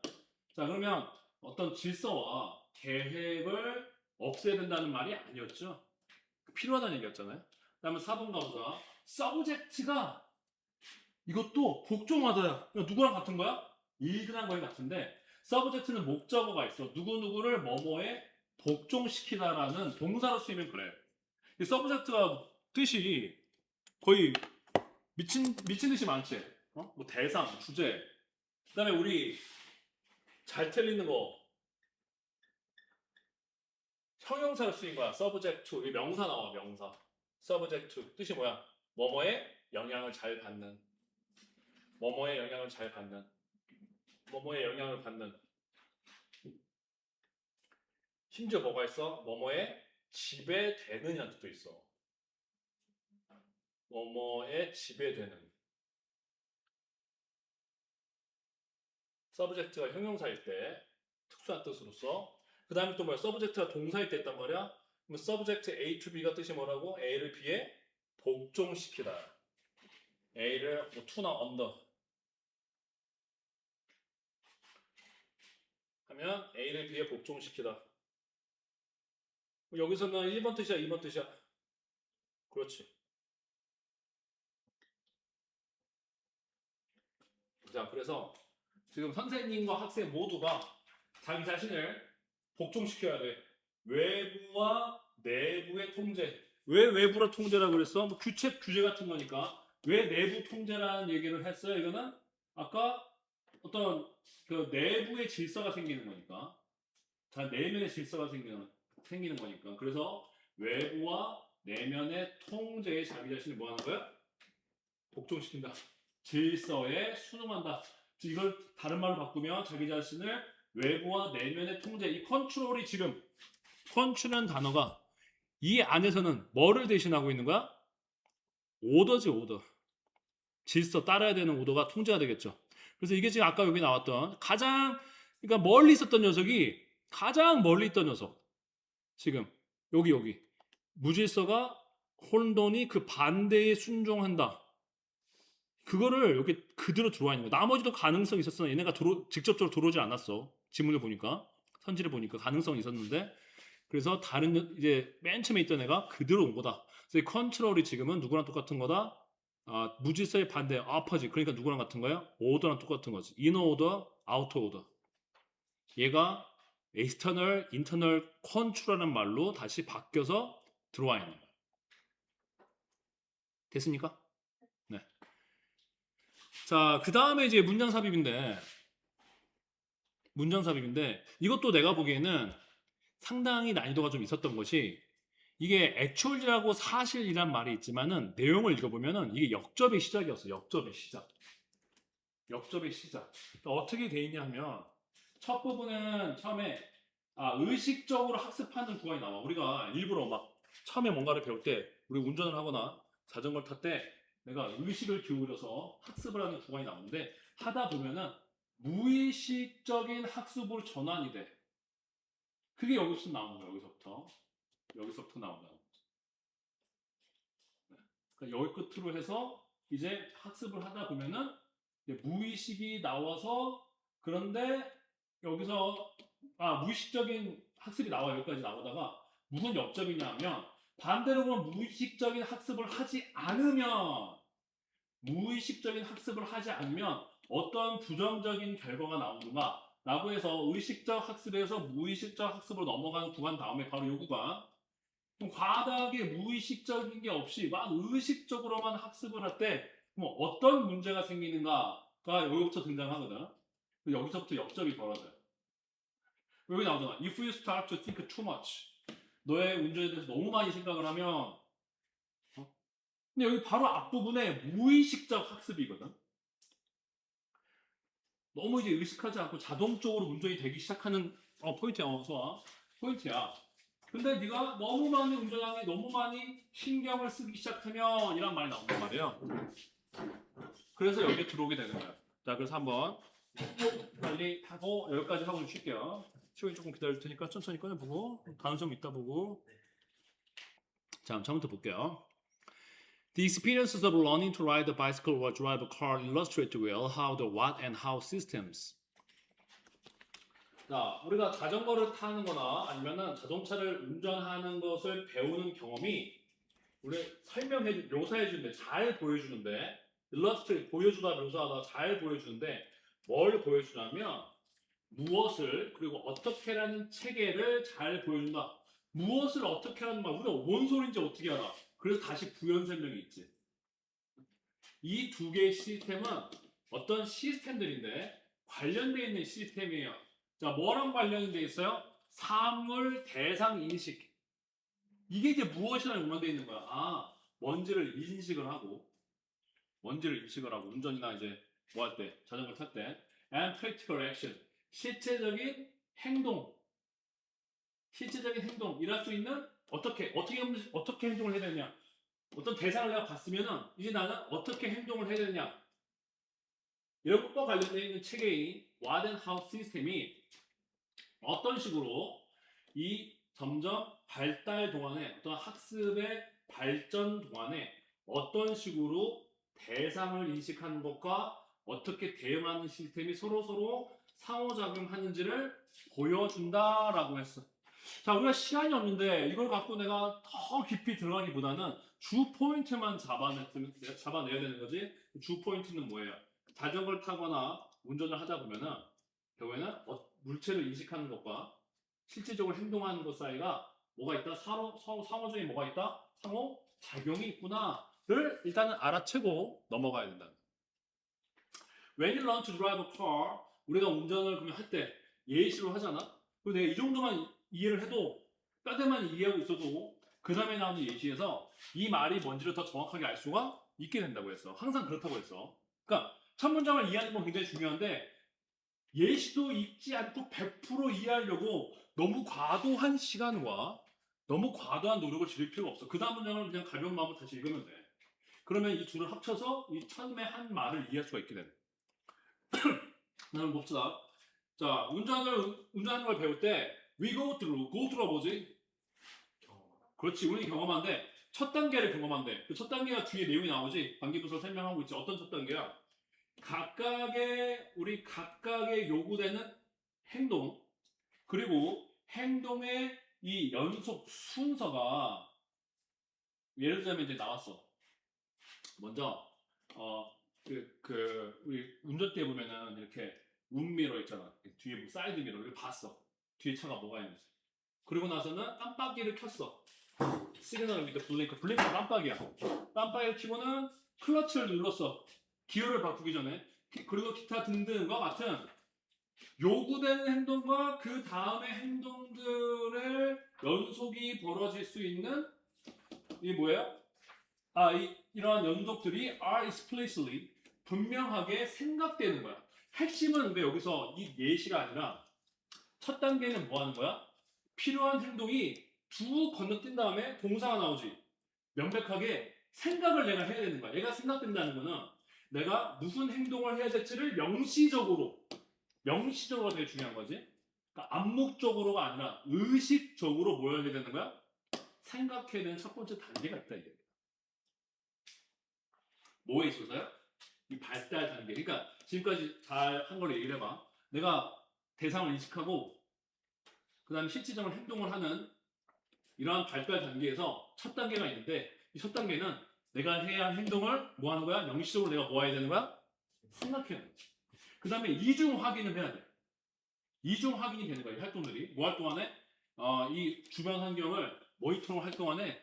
자, 그러면 어떤 질서와 계획을 없애야 된다는 말이 아니었죠. 필요하다는 얘기였잖아요. 그 다음에 4번 가보자. subject가 이것도 복종하다야. 누구랑 같은 거야? 일들한 거랑 같은데 subject는 목적어가 있어. 누구누구를 뭐뭐에 복종시키다라는 동사로 쓰이면 그래. 이 subject가 뜻이 거의 미친 듯이 많지. 뭐 대상, 주제. 그 다음에 우리 잘 틀리는 거 형용사로 쓰인 거야. subject to. 이 명사 나와, 명사. subject to. 뜻이 뭐야? 뭐뭐에 영향을 잘 받는. 뭐뭐에 영향을 잘 받는. 뭐뭐에 영향을 받는. 심지어 뭐가 있어? 뭐뭐에 지배되느냐는 뜻도 있어. 뭐뭐에 지배되는. subject가 형용사일 때 특수한 뜻으로 써. 그 다음에 또 뭐야? subject가 동사일 때 했단 말이야. 그럼 subject A to B가 뜻이 뭐라고? A를 B에 복종시키다. A를 뭐 to나 under 하면 A를 B에 복종시키다. 여기서는 1번 뜻이야, 2번 뜻이야. 그렇지. 자, 그래서 지금 선생님과 학생 모두가 자기 자신을 복종시켜야 돼. 외부와 내부의 통제. 왜 외부로 통제라고 그랬어? 뭐 규제 같은 거니까. 왜 내부 통제라는 얘기를 했어요? 이거는 아까 어떤 그 내부의 질서가 생기는 거니까. 자, 내면의 질서가 생기는 거니까. 그래서 외부와 내면의 통제에 자기 자신을 뭐 하는 거야? 복종시킨다. 질서에 순응한다. 이걸 다른 말로 바꾸면 자기 자신을 외부와 내면의 통제, 이 컨트롤이 지금 컨트롤이라는 단어가 이 안에서는 뭐를 대신하고 있는 거야? 오더지, 오더. 질서 따라야 되는 오더가 통제가 되겠죠. 그래서 이게 지금 아까 여기 나왔던 그러니까 멀리 있었던 녀석이 가장 멀리 있던 녀석. 지금 여기 무질서가 혼돈이 그 반대에 순종한다. 그거를 여기 그대로 들어와 있는 거야. 나머지도 가능성이 있었어. 얘네가 직접적으로 들어오지 않았어. 지문을 보니까. 선지를 보니까 가능성이 있었는데. 그래서 다른, 이제 맨 처음에 있던 애가 그대로 온 거다. 그래서 이 컨트롤이 지금은 누구랑 똑같은 거다? 무질서의 반대, 아퍼지. 그러니까 누구랑 같은 거야? 오더랑 똑같은 거지. 이너 오더, 아우터 오더. 얘가 external, internal control이라는 말로 다시 바뀌어서 들어와 있는 거야. 됐습니까? 네. 자, 그 다음에 이제 문장삽입인데 이것도 내가 보기에는 상당히 난이도가 좀 있었던 것이 이게 actual이라고 사실이란 말이 있지만은 내용을 읽어보면은 이게 역접의 시작이었어. 역접의 시작. 그러니까 어떻게 돼 있냐 하면 첫 부분은 처음에 의식적으로 학습하는 구간이 나와. 우리가 일부러 막 처음에 뭔가를 배울 때 우리 운전을 하거나 자전거를 탈 때 내가 의식을 기울여서 학습을 하는 구간이 나오는데 하다 보면은 무의식적인 학습으로 전환이 돼. 그게 여기서 나오는 거야. 여기서부터 나온다는 거죠. 네. 그러니까 여기 끝으로 해서 이제 학습을 하다 보면은 이제 무의식이 나와서 그런데 여기서 무의식적인 학습이 나와 여기까지 나오다가 무슨 역적이냐 하면 반대로 보면 무의식적인 학습을 하지 않으면 무의식적인 학습을 하지 않으면 어떤 부정적인 결과가 나오는가 라고 해서 의식적 학습에서 무의식적 학습으로 넘어가는 구간 다음에 바로 이 구간 그럼 과다하게 무의식적인 게 없이 막 의식적으로만 학습을 할 때 어떤 문제가 생기는가가 여기부터 등장하거든. 여기서부터 역적이 벌어져요. 여기 나오잖아. If you start to think too much. 너의 운전에 대해서 너무 많이 생각을 하면 근데 여기 바로 앞부분에 무의식적 학습이거든. 너무 이제 의식하지 않고 자동적으로 운전이 되기 시작하는 포인트야. 좋아. 포인트야. 근데 네가 너무 많이 운전하게 너무 많이 신경을 쓰기 시작하면 이란 말이 나온단 말이에요. 그래서 여기에 들어오게 되는 거야. 자, 그래서 한번 빨리 하고 여기까지 하고 좀 쉴게요. 시간이 조금 기다릴 테니까 천천히 꺼내보고 가능성 있다 보고 자, 처음부터 볼게요. The experiences of learning to ride a bicycle or drive a car illustrate well how the what and how systems. 자, 우리가 자전거를 타는 거나 아니면은 자동차를 운전하는 것을 배우는 경험이 우리 묘사해 주는데 잘 보여주는데 illustrate 보여주다 묘사하다 잘 보여주는데 뭘 보여주냐면 무엇을 그리고 어떻게라는 체계를 잘 보여준다. 무엇을 어떻게라는 말 우리가 뭔 소리인지 어떻게 알아? 그래서 다시 부연 설명이 있지. 이 두 개의 시스템은 어떤 시스템들인데 관련되어 있는 시스템이에요. 자, 뭐랑 관련돼 있어요? 사물 대상 인식. 이게 이제 무엇이랑 연관되어 있는 거야? 먼지를 인식을 하고 운전이나 이제 뭐 할 때, 자전거 탈 때, and practical action. 실제적인 행동, 일할 수 있는 어떻게 행동을 해야 되느냐? 어떤 대상을 내가 봤으면은 이제 나는 어떻게 행동을 해야 되느냐? 이런 것과 관련되어 있는 체계인 What and How 시스템이 어떤 식으로 이 점점 발달 동안에 어떤 학습의 발전 동안에 어떤 식으로 대상을 인식하는 것과 어떻게 대응하는 시스템이 서로 상호작용하는지를 보여준다라고 했어. 자, 우리가 시간이 없는데 이걸 갖고 내가 더 깊이 들어가기보다는 주 포인트만 잡아내야 되는 거지. 주 포인트는 뭐예요? 자전거를 타거나 운전을 하다 보면은 결국에는 물체를 인식하는 것과 실질적으로 행동하는 것 사이가 뭐가 있다? 상호적인 뭐가 있다? 상호 작용이 있구나를 일단은 알아채고 넘어가야 된다. When you learn to drive a car, 우리가 운전을 그러면 할 때 예시로 하잖아. 그리고 내가 이 정도만 이해를 해도 뼈대만 이해하고 있어도 그 다음에 나오는 예시에서 이 말이 뭔지를 더 정확하게 알 수가 있게 된다고 했어. 항상 그렇다고 했어. 그러니까 첫 문장을 이해하는 건 굉장히 중요한데 예시도 읽지 않고 100% 이해하려고 너무 과도한 시간과 너무 과도한 노력을 들일 필요가 없어. 그 다음 문장을 그냥 가벼운 마음으로 다시 읽으면 돼. 그러면 이 둘을 합쳐서 이 처음에 한 말을 이해할 수가 있게 되는. 나는 봅시다. 자, 운전하는 걸 배울 때 we go through가 뭐지? 그렇지, 우리 경험한데 첫 단계를 경험한대. 그 첫 단계가 뒤에 내용이 나오지. 관계부서 설명하고 있지. 어떤 첫 단계야? 우리 각각의 요구되는 행동, 그리고 행동의 이 연속 순서가 예를 들자면 이제 나왔어. 먼저, 우리 운전대에 보면은 이렇게 운미러 있잖아. 뒤에 뭐 사이드 미러를 봤어. 뒤에 차가 뭐가 있는지. 그리고 나서는 깜빡이를 켰어. 시그널 위드 블링크 깜빡이야. 깜빡이를 켜고는 클러치를 눌렀어. 기어를 바꾸기 전에. 그리고 기타 등등과 같은 요구되는 행동과 그 다음의 행동들의 연속이 벌어질 수 있는 이 뭐예요? 이러한 연속들이 are explicitly 분명하게 생각되는 거야. 핵심은 근데 여기서 이 예시가 아니라 첫 단계는 뭐 하는 거야? 필요한 행동이 쭉 건너뛴 다음에 동사가 나오지. 명백하게 생각을 내가 해야 되는 거야. 얘가 생각된다는 거는 내가 무슨 행동을 해야 될지를 명시적으로 되게 중요한 거지. 그러니까 암묵적으로가 아니라 의식적으로 뭘 해야 되는 거야? 생각해야 되는 첫 번째 단계가 있다 이게. 뭐에 있어서요? 이 발달 단계. 그러니까 지금까지 잘 한 걸 얘기를 해봐. 내가 대상을 인식하고 그 다음에 실질적으로 행동을 하는 이러한 발달 단계에서 첫 단계가 있는데 이 첫 단계는 내가 해야 할 행동을 뭐 하는 거야? 명시적으로 내가 뭐 해야 되는 거야? 생각해야 돼. 그 다음에 이중 확인을 해야 돼. 이중 확인이 되는 거야. 이 활동들이. 뭐 할 동안에? 이 주변 환경을 모니터링 할 동안에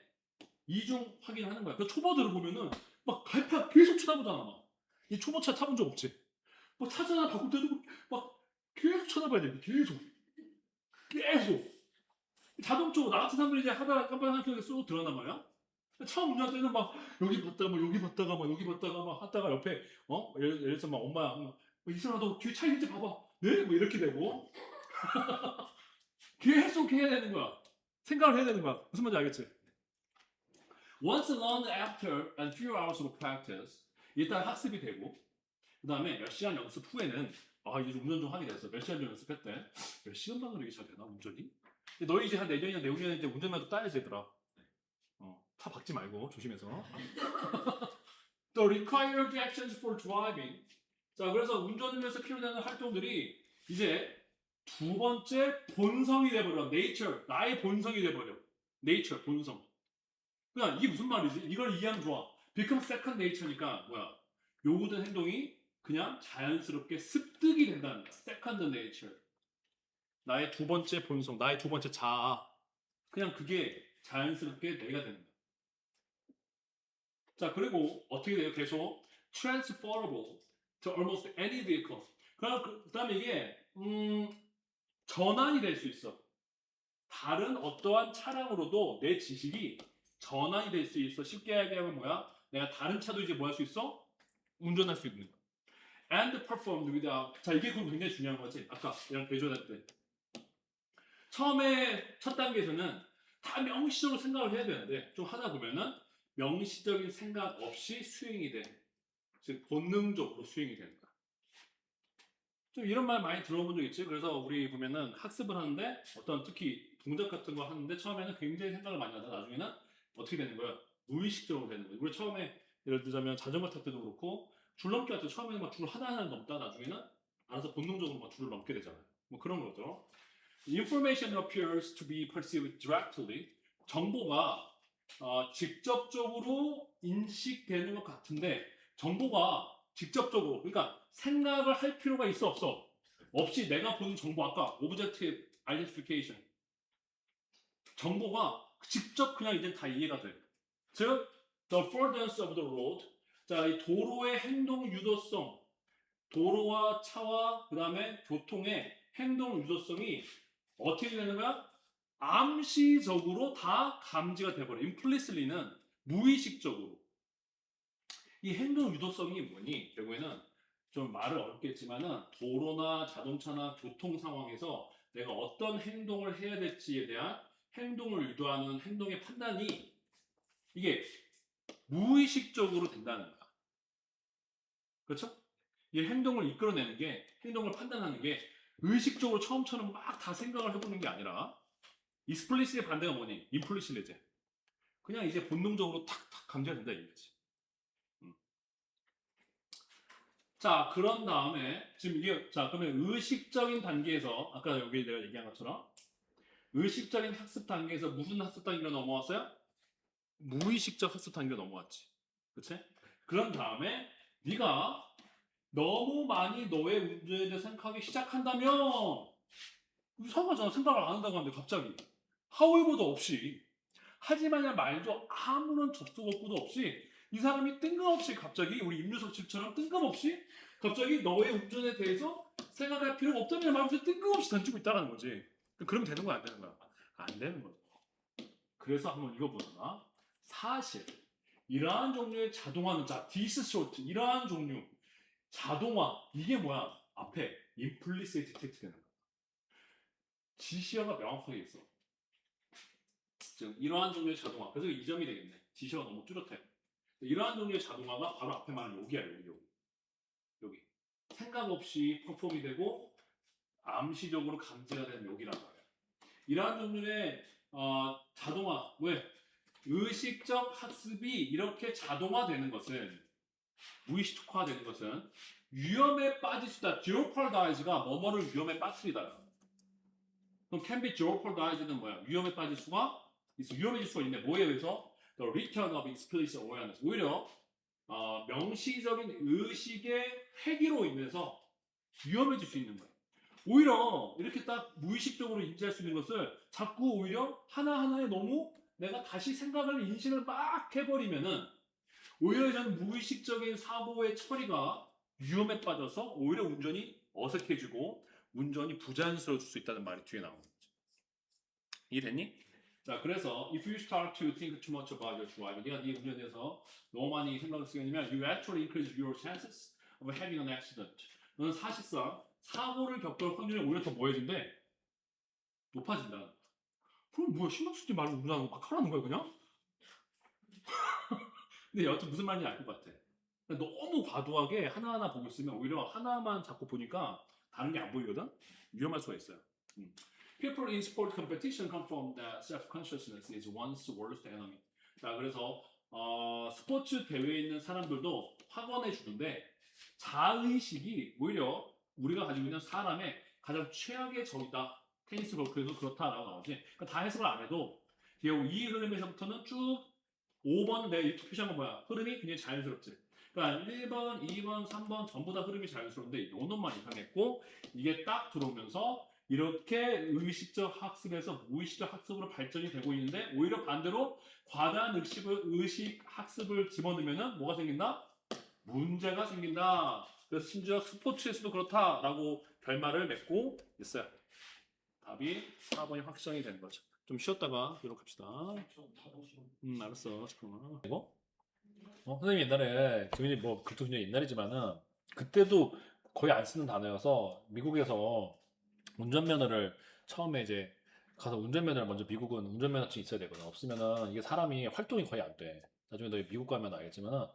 이중 확인하는 거야. 그 초보들을 보면은 막 갈파 계속 쳐다보잖아. 막. 이 초보차 타본 적 없지? 뭐 차선나 바꿀 때도 막 계속 쳐다봐야 돼. 계속. 계속. 자동적으로 나 같은 사람들이 이제 하다가 깜빡 생각하게 쏙 들어간단 말이야. 처음 운전할 때는 막 여기 봤다가 막 여기 봤다가 막 여기 봤다가 막 하다가 옆에 예를 들어서 막 엄마야 막 이슬아 너 뒤에 차 있는지 봐봐. 네? 뭐 이렇게 되고 계속 해야 되는 거야. 생각을 해야 되는 거야. 무슨 말인지 알겠지? Once learned after a few hours of practice 일단 학습이 되고 그 다음에 몇 시간 연습 후에는 이제 좀 운전 좀 하게 됐어. 몇 시간 좀 연습했대. 몇 시간 만으로 이게 잘 되나 운전이? 근데 너희 이제 한 내년이나 내후년에 이제 운전면허 따야지 얘들아. 차 박지 말고 조심해서. The required actions for driving. 자, 그래서 운전을 위해서 필요되는 활동들이 이제 두 번째 본성이 돼버려. nature. 나의 본성이 돼버려. nature, 본성. 그냥 이게 무슨 말이지? 이걸 이해하면 좋아. become second nature니까 뭐야? 요구된 행동이 그냥 자연스럽게 습득이 된다는 거야. second nature. 나의 두 번째 본성, 나의 두 번째 자아. 그냥 그게 자연스럽게 내가 되는 거야. 자, 그리고 어떻게 돼요? 계속 transferable to almost any vehicle. 그 다음에 이게 전환이 될 수 있어. 다른 어떠한 차량으로도 내 지식이 전환이 될 수 있어. 쉽게 얘기하면 뭐야? 내가 다른 차도 이제 뭐 할 수 있어? 운전할 수 있는 거. And performed without. 자, 이게 그럼 굉장히 중요한 거지. 아까 이랑 대조할 때. 처음에 첫 단계에서는 다 명시적으로 생각을 해야 되는데 좀 하다 보면은 명시적인 생각 없이 수행이 돼. 즉 본능적으로 수행이 되는 거야. 좀 이런 말 많이 들어본 적 있지? 그래서 우리 보면은 학습을 하는데 어떤 특히 동작 같은 거 하는데 처음에는 굉장히 생각을 많이 하다가 나중에는 어떻게 되는 거야? 무의식적으로 되는 거야. 우리 처음에 예를 들자면 자전거 탈 때도 그렇고 줄넘기 할 때 처음에는 막 줄 하나하나 넘다 나중에는 알아서 본능적으로 막 줄을 넘게 되잖아요. 뭐 그런 거죠. Information appears to be perceived directly. 정보가 직접적으로 인식되는 것 같은데 정보가 직접적으로 그러니까 생각을 할 필요가 있어 없어? 없이 내가 보는 정보 아까 Objective Identification 정보가 직접 그냥 이제 다 이해가 돼. 즉 The affordance of the road 자, 이 도로의 행동 유도성 도로와 차와 그 다음에 교통의 행동 유도성이 어떻게 되는 거야? 암시적으로 다 감지가 돼버려. implicitly는 무의식적으로. 이 행동 유도성이 뭐니? 결국에는 좀 말을 어렵겠지만은 도로나 자동차나 교통 상황에서 내가 어떤 행동을 해야 될지에 대한 행동을 유도하는 행동의 판단이 이게 무의식적으로 된다는 거야. 그렇죠? 이 행동을 이끌어내는 게 행동을 판단하는 게 의식적으로 처음처럼 막 다 생각을 해보는 게 아니라 익스플리시의 반대가 뭐니? 임플리시리제. 그냥 이제 본능적으로 탁탁 감지가 된다 이거지. 자, 그런 다음에 지금 이게 자, 그러면 의식적인 단계에서 아까 여기 내가 얘기한 것처럼 의식적인 학습 단계에서 무슨 학습 단계로 넘어왔어요? 무의식적 학습 단계로 넘어왔지. 그치? 그런 다음에 네가 너무 많이 너의 운전에 대해 생각하기 시작한다면 이상하잖아. 생각을 안 한다고 하는데 갑자기 하울보도 없이 하지만이란 말도 아무런 접속 없고도 없이 이 사람이 뜬금없이 갑자기 우리 임유석 집처럼 뜬금없이 갑자기 너의 운전에 대해서 생각할 필요가 없다는 말을 뜬금없이 던지고 있다는 거지. 그러면 되는 거야 안 되는 거야? 안 되는 거죠. 그래서 한번 읽어보자. 사실 이러한 종류의 자동화는 자 디스소트 이러한 종류 자동화 이게 뭐야? 앞에 implicit detect 되는 거야. 지시어가 명확하게 있어. 즉 이러한 종류의 자동화 그래서 이 점이 되겠네. 지시어가 너무 뚜렷해. 이러한 종류의 자동화가 바로 앞에 말하는 여기야 여기 생각 없이 퍼폼이 되고 암시적으로 감지가 되는 여기란 말이야. 이러한 종류의 자동화 왜? 의식적 학습이 이렇게 자동화되는 것은 무의식화되는 것은 위험에 빠질 수다. jeopardize가 뭐뭐를 위험에 빠뜨리다. 그럼 can be jeopardized는 뭐야? 위험에 빠질 수가 있어. 위험해질 수가 있네. 뭐에 의해서? The return of explicit awareness. 오히려 명시적인 의식의 회귀로 인해서 위험해질 수 있는 거야. 오히려 이렇게 딱 무의식적으로 인지할 수 있는 것을 자꾸 오히려 하나하나에 너무 내가 다시 생각을 인식을 막 해버리면은 오히려 이런 무의식적인 사고의 처리가 위험에 빠져서 오히려 운전이 어색해지고 운전이 부자연스러워질 수 있다는 말이 뒤에 나오는 거죠. 이해됐니? 자, 그래서 if you start to think too much about your driving, 네가 네 운전에 대해서 너무 많이 생각을 쓰게 되면 you actually increase your chances of having an accident. 너는 사실상 사고를 겪을 확률이 오히려 더 뭐해진대? 높아진다. 그럼 뭐야, 신경 쓰지 말고 운전하고 막 하라는 거야 그냥? 근데 여하튼 무슨 말인지 알 것 같아. 너무 과도하게 하나하나 보고 있으면 오히려 하나만 자꾸 보니까 다른 게 안 보이거든? 위험할 수가 있어요. People in sport competition come from that self-consciousness is one's worst enemy. 자, 그래서 스포츠 대회에 있는 사람들도 확언해 주는데 자의식이 오히려 우리가 가지고 있는 사람의 가장 최악의 적이다. 테니스 그래서 그렇다라고 나오지. 그러니까 다 해석을 안 해도 이 흐름에서부터는 쭉 5번 내 유튜브 표시한 건 뭐야? 흐름이 굉장히 자연스럽지. 그러니까 1번, 2번, 3번 전부 다 흐름이 자연스러운데 요 놈만 이상했고 이게 딱 들어오면서 이렇게 의식적 학습에서 무의식적 학습으로 발전이 되고 있는데 오히려 반대로 과다한 의식 학습을 집어넣으면 뭐가 생긴다? 문제가 생긴다. 그래서 심지어 스포츠에서도 그렇다라고 결말을 맺고 있어요. 답이 4번이 확정이 되는 거죠. 좀 쉬었다가 기록합시다. 알았어. 잠깐만. 이거? 선생님 옛날에 저희 뭐 그것도 그냥 옛날이지만은 그때도 거의 안 쓰는 단어여서 미국에서 운전면허를 처음에 이제 가서 운전면허를 먼저 미국은 운전면허증 있어야 되거든. 없으면은 이게 사람이 활동이 거의 안 돼. 나중에 너 미국 가면 알겠지만은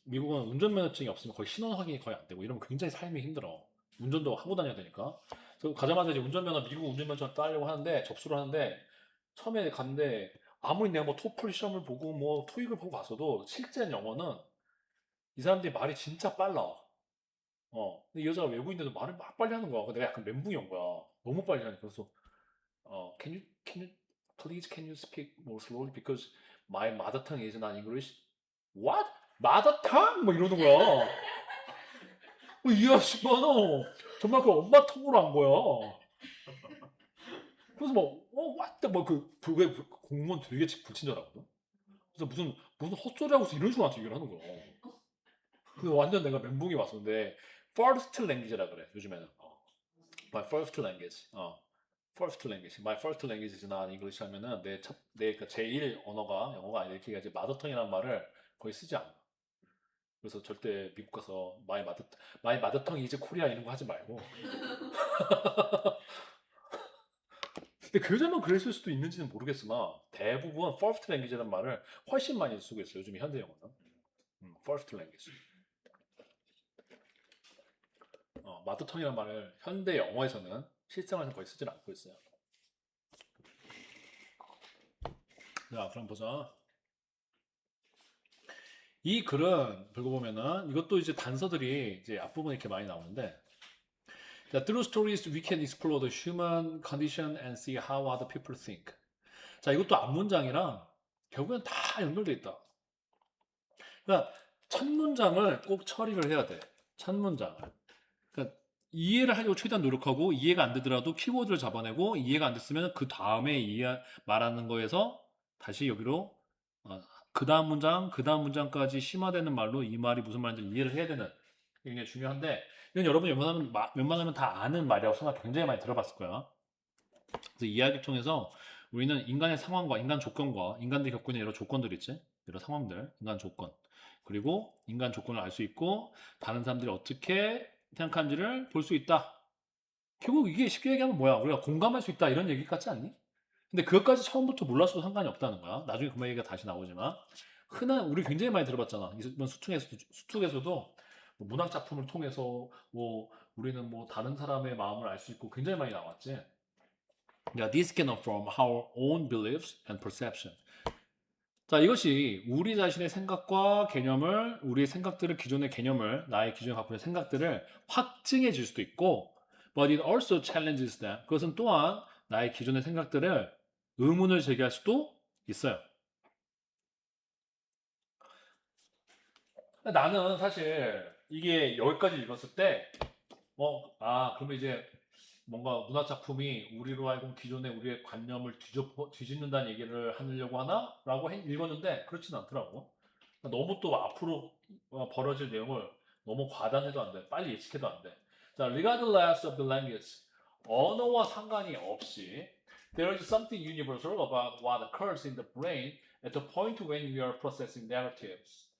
미국은 운전면허증이 없으면 거의 신원 확인이 거의 안 되고 이러면 굉장히 삶이 힘들어. 운전도 하고 다녀야 되니까. 그래서 가자마자 이제 미국 운전면허증 따려고 하는데 접수를 하는데 처음에 갔는데 아무리 내가 뭐 토플 시험을 보고 뭐 토익을 보고 봤어도 실제 영어는 이 사람들이 말이 진짜 빨라. 근데 이 여자가 외국인데도 말을 막 빨리 하는 거야. 내가 약간 멘붕이 온 거야. 너무 빨리 하니까. 그래서 can you speak more slowly because my mother tongue is not English. What? mother tongue? 뭐 이러는 거야. 이 아줌마는 정말 그 엄마 통으로 한 거야. 그래서 뭐, what? 그게 공무원 되게 불친절하거든. 그래서 무슨 헛소리하고서 이런 식으로 나한테 얘기를 하는 거야. 그래서 완전 내가 멘붕이 왔었는데, first language라 그래, 요즘에는. My first language. first language. My first language is not English 하면은 그 제1 언어가 영어가 아니라 이렇게 해야지 마더텅이라는 말을 거의 쓰지 않아. 그래서 절대 미국 가서 my mother tongue is Korea 이런 거 하지 말고. 근데 그 여자만 그랬을 수도 있는지는 모르겠으나 대부분 first language라는 말을 훨씬 많이 쓰고 있어요. 요즘 현대 영어는. first language. 마더텅이라는 말을 현대 영어에서는 실생활에서 거의 쓰질 않고 있어요. 자, 그럼 보자. 이 글은 읽어보면은 이것도 이제 단서들이 이제 앞부분에 이렇게 많이 나오는데 자, through stories we can explore the human condition and see how other people think. 자, 이것도 앞문장이랑 결국엔 다 연결돼 있다. 그러니까 첫 문장을 꼭 처리를 해야 돼. 첫 문장을. 그러니까 이해를 하려고 최대한 노력하고 이해가 안 되더라도 키워드를 잡아내고 이해가 안 됐으면 그 다음에 말하는 거에서 다시 여기로 그 다음 문장까지 심화되는 말로 이 말이 무슨 말인지 이해를 해야 되는 게 굉장히 중요한데 이건 여러분이 웬만하면 다 아는 말이라고 생각 굉장히 많이 들어봤을 거야. 그래서 이야기를 통해서 우리는 인간의 상황과 인간 조건과 인간들이 겪고 있는 여러 조건들 있지? 여러 상황들, 인간 조건. 그리고 인간 조건을 알 수 있고 다른 사람들이 어떻게 생각하는지를 볼 수 있다. 결국 이게 쉽게 얘기하면 뭐야? 우리가 공감할 수 있다 이런 얘기 같지 않니? 근데 그것까지 처음부터 몰랐어도 상관이 없다는 거야. 나중에 그 얘기가 다시 나오지만 우리 굉장히 많이 들어봤잖아. 이번 수특에서도 뭐 문학 작품을 통해서 뭐 우리는 뭐 다른 사람의 마음을 알 수 있고 굉장히 많이 나왔지. Yeah, this can affirm our own beliefs and perception. 자, 이것이 우리 자신의 생각과 우리의 생각들을, 기존의 개념을, 나의 기존에 갖고 있는 생각들을 확증해 줄 수도 있고, But it also challenges them. 그것은 또한 나의 기존의 생각들을 의문을 제기할 수도 있어요. 나는 사실 이게 여기까지 읽었을 때, 그러면 이제 뭔가 문학 작품이 우리로 하여금 기존의 우리의 관념을 뒤집는다는 얘기를 하려고 하나? 라고 읽었는데, 그렇진 않더라고. 너무 또 앞으로 벌어질 내용을 너무 과단해도 안 돼. 빨리 예측해도 안 돼. 자, regardless of the language. 언어와 상관이 없이 there is something universal about what occurs in the brain at the point when we are processing narratives.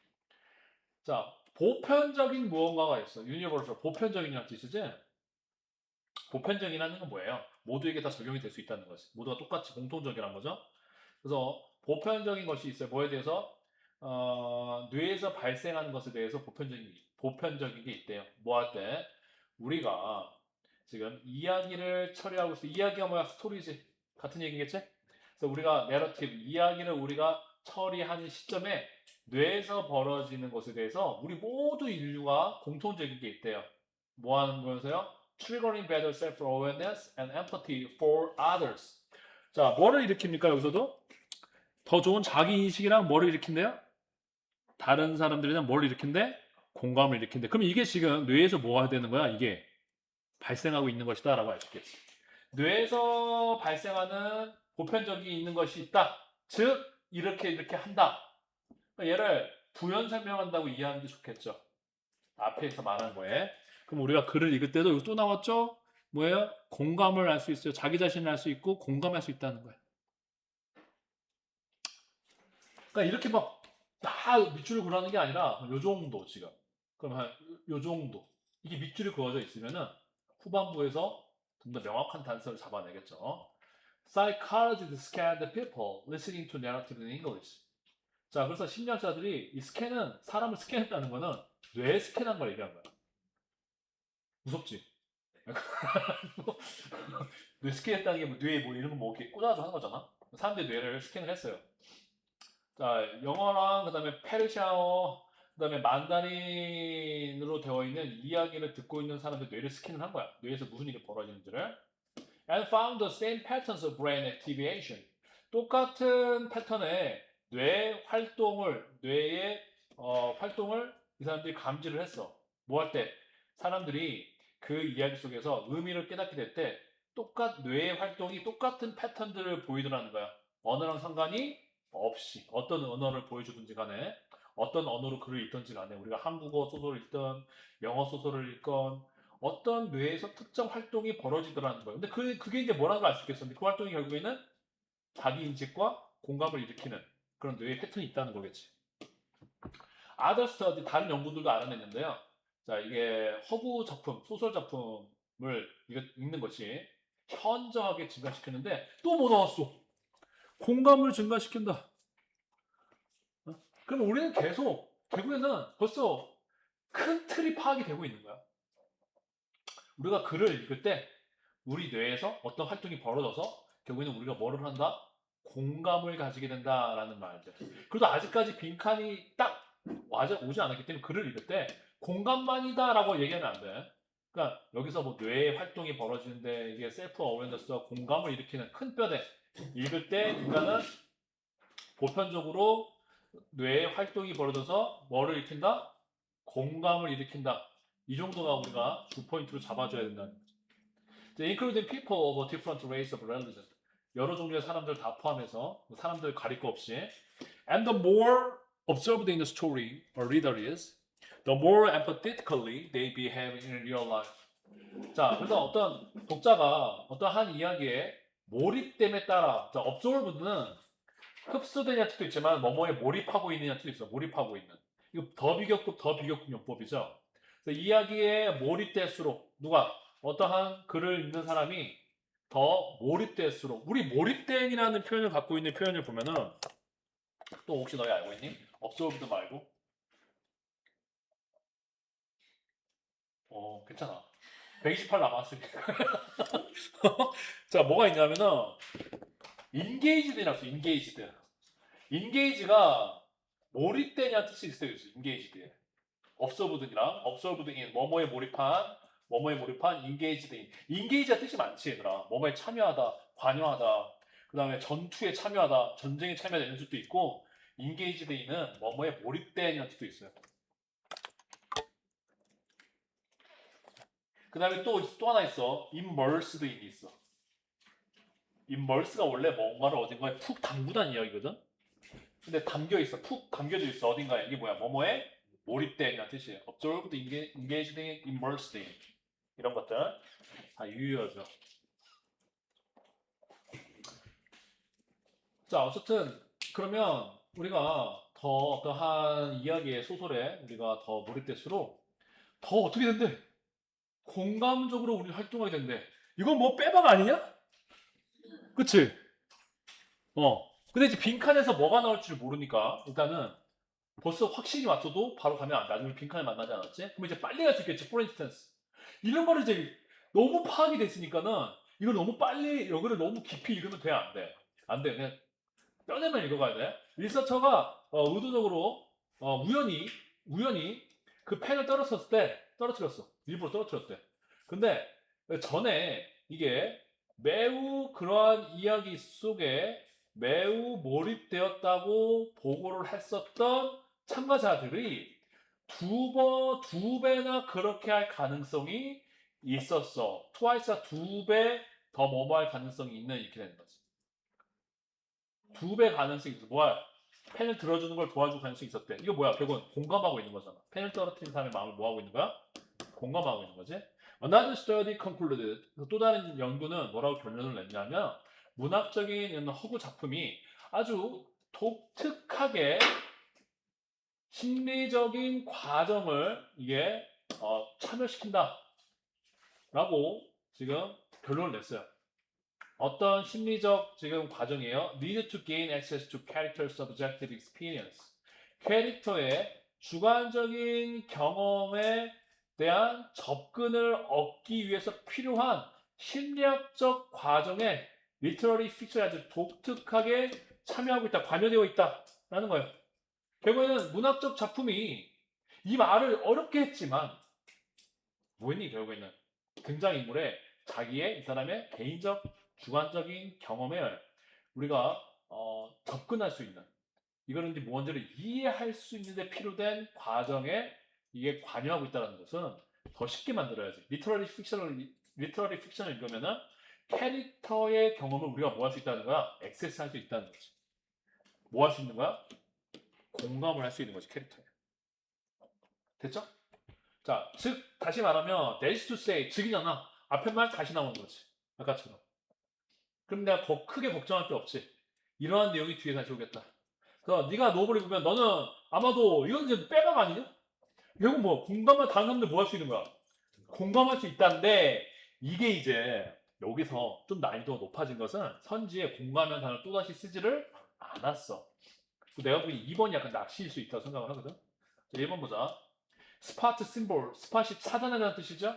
자, 보편적인 무언가가 있어. universal, 보편적인이라는 뜻이지? 보편적이라는 건 뭐예요? 모두에게 다 적용이 될 수 있다는 거지. 모두가 똑같이 공통적이라는 거죠. 그래서 보편적인 것이 있어요. 뭐에 대해서? 뇌에서 발생하는 것에 대해서 보편적인 게 있대요. 뭐 할 때? 우리가 지금 이야기를 처리하고 있어. 이야기가 뭐야? 스토리지. 같은 얘기겠지? 그래서 우리가 내러티브, 이야기를 우리가 처리하는 시점에 뇌에서 벌어지는 것에 대해서 우리 모두 인류가 공통적인 게 있대요. 뭐 하는 거여서요? Triggering better self-awareness and empathy for others. 자, 뭐를 일으킵니까? 여기서도? 더 좋은 자기인식이랑 뭐를 일으킨대요? 다른 사람들이랑 뭘 일으킨대? 공감을 일으킨대. 그럼 이게 지금 뇌에서 뭐 해야 되는 거야? 이게 발생하고 있는 것이다 라고 할 수 있겠지. 뇌에서 발생하는 보편적인 있는 것이 있다. 즉 이렇게 한다. 얘를 부연 설명한다고 이해하는 게 좋겠죠. 앞에서 말한 거에. 그럼 우리가 글을 읽을 때도 여기 또 나왔죠? 뭐예요? 공감을 할 수 있어요. 자기 자신을 알 수 있고 공감할 수 있다는 거예요. 그러니까 이렇게 막 다 밑줄을 그어는 게 아니라 요 정도 지금. 그럼 한 요 정도. 이게 밑줄이 그어져 있으면은 후반부에서 좀 더 명확한 단서를 잡아내겠죠. Psychologists scan the people listening to narrative in English. 자, 그래서 심리학자들이 이 스캔은 사람을 스캔했다는 거는 뇌 스캔한 걸 얘기한 거야. 무섭지? 뇌 스캔했다는 게 뭐 뇌에 뭐 이런 거 뭐 이렇게 꽂아서 하는 거잖아. 사람들이 뇌를 스캔을 했어요. 자, 영어랑 그다음에 페르시아어, 그다음에 만다린으로 되어 있는 이야기를 듣고 있는 사람들 뇌를 스캔을 한 거야. 뇌에서 무슨 일이 벌어지는지를. And found the same patterns of brain activation. 똑같은 패턴의 뇌의 활동을 이 사람들이 감지를 했어. 뭐 할 때? 사람들이 그 이야기 속에서 의미를 깨닫게 될 때 뇌의 활동이 똑같은 패턴들을 보이더라는 거야. 언어랑 상관이 없이 어떤 언어를 보여주든지 간에 어떤 언어로 글을 읽든지 간에 우리가 한국어 소설을 읽든 영어 소설을 읽건 어떤 뇌에서 특정 활동이 벌어지더라는 거예요. 근데 그게 이제 뭐라는 걸 알 수 있겠어. 근데 그 활동이 결국에는 자기 인식과 공감을 일으키는 그런 뇌의 패턴이 있다는 거겠지. Other study, 다른 연구들도 알아냈는데요. 자, 이게 허구 작품, 소설 작품을 읽는 것이 현저하게 증가시키는데 또 뭐 나왔어? 공감을 증가시킨다. 그럼 우리는 결국에는 벌써 큰 틀이 파악이 되고 있는 거야. 우리가 글을 읽을 때 우리 뇌에서 어떤 활동이 벌어져서 결국에는 우리가 뭐를 한다? 공감을 가지게 된다라는 말들. 그래도 아직까지 빈칸이 딱 오지 않았기 때문에 글을 읽을 때 공감만이다라고 얘기하면 안 돼. 그러니까 여기서 뭐 뇌의 활동이 벌어지는데 이게 셀프 어웨어너스와 공감을 일으키는 큰 뼈대 읽을 때 인간은 보편적으로 뇌의 활동이 벌어져서 뭐를 일으킨다? 공감을 일으킨다. 이 정도가 우리가 주 포인트로 잡아줘야 된다는 거죠. Including people of a different race of religion. 여러 종류의 사람들 다 포함해서 사람들 가릴 거 없이. And the more observed in the story a reader is, the more empathetically they behave in real life. 자, 그래서 어떤 독자가 어떤 한 이야기에 몰입됨에 따라, 자, observed는 흡수되는 뜻도 있지만 뭐뭐에 몰입하고 있는 뜻도 있어. 몰입하고 있는. 이거 더 비교급 용법이죠. 그래서 이야기에 몰입될수록 누가 어떠한 글을 읽는 사람이 더 몰입될수록 우리 몰입된이라는 표현을 갖고 있는 표현을 보면은 또 혹시 너희 알고 있니? absorbed 말고 괜찮아. 128 남았으니까. 자, 뭐가 있냐면은 engage드라고 있어. engaged. engage가 몰입되냐는 뜻이 있어요. engaged. observed이랑 observed in 뭐뭐에 몰입한 뭐뭐에 몰입한 engaged in. engage가 뜻이 많지 얘들아. 뭐뭐에 참여하다, 관여하다, 그 다음에 전투에 참여하다, 전쟁에 참여하다 이런 뜻도 있고 engaged in은 뭐뭐에 몰입된이라는 뜻도 있어요. 그 다음에 또 하나 있어. immersed in이 있어. immerse가 원래 뭔가를 어딘가에 푹 담그다는 이야기거든. 근데 담겨 있어. 푹 담겨져 있어. 어딘가에. 이게 뭐야? 뭐뭐에 몰입된이라는 뜻이에요. absorbed, engaged in, immersed in. 이런 것들 다 유효하죠. 자, 어쨌든 그러면 우리가 더 어떠한 이야기의 소설에 우리가 더 몰입될수록 더 어떻게 된대? 공감적으로 우리 활동하게 된대. 이건 뭐 빼박 아니냐? 그치? 근데 이제 빈칸에서 뭐가 나올지 모르니까 일단은 벌써 확신이 왔어도 바로 가면 안 돼. 나중에 빈칸에 만나지 않았지? 그럼 이제 빨리 갈 수 있겠지. for instance. 이런 거를 이제 너무 파악이 됐으니까는 이걸 너무 빨리 여기를 너무 깊이 읽으면 돼? 안 돼? 안 돼. 그냥 뼈내면 읽어가야 돼. 리서처가 의도적으로 우연히 그 펜을 떨어뜨렸어. 일부러 떨어뜨렸대. 근데 전에 이게 매우 그러한 이야기 속에 매우 몰입되었다고 보고를 했었던 참가자들이 두 배나 그렇게 할 가능성이 있었어. 트와이스가 2배 더 뭐뭐 할 가능성이 있는 이렇게 되는 거지. 2배 가능성이 있어. 뭐야? 펜을 들어주는 걸 도와줄 가능성이 있었대. 이거 뭐야? 결국은 공감하고 있는 거잖아. 펜을 떨어뜨린 사람의 마음을 뭐 하고 있는 거야? 공감하고 있는 거지. Another study concluded. 또 다른 연구는 뭐라고 결론을 냈냐면 문학적인 허구 작품이 아주 독특하게 심리적인 과정을 이게 참여시킨다 라고 지금 결론을 냈어요. 어떤 심리적 지금 과정이에요. Need to gain access to character subjective experience. 캐릭터의 주관적인 경험에 대한 접근을 얻기 위해서 필요한 심리학적 과정에 literary fiction이 아주 독특하게 참여하고 있다, 관여되어 있다라는 거예요. 결국에는 문학적 작품이 이 말을 어렵게 했지만 뭐니 결국에는 등장인물의 자기의 이 사람의 개인적 주관적인 경험에 우리가 접근할 수 있는 이거는 이제 뭔지를 이해할 수 있는데 필요된 과정에 이게 관여하고 있다는 것은 더 쉽게 만들어야지. 리터러리 픽션을 읽으면은 캐릭터의 경험을 우리가 뭐 할 수 있다는 거야? 액세스 할 수 있다는 거지. 뭐 할 수 있는 거야? 공감을 할 수 있는 거지, 캐릭터에. 됐죠? 자, 즉 다시 말하면 that's to say, 즉이잖아. 앞에 말 다시 나오는 거지. 아까처럼. 그럼 내가 크게 걱정할 게 없지. 이러한 내용이 뒤에 다시 오겠다. 그래서 네가 노블을 보면 너는 아마도 이건 이제 빼박 아니냐? 결국 뭐 공감을 다른 사람들 뭐 할 수 있는 거야? 공감할 수 있다는데 이게 이제 여기서 좀 난이도가 높아진 것은 선지에 공감한 단어를 또다시 쓰지를 않았어. 내가 보기엔 2번이 약간 낚시일 수 있다고 생각을 하거든. 자, 1번 보자. 스파트 심볼, 스팟이 찾아낸다는 뜻이죠.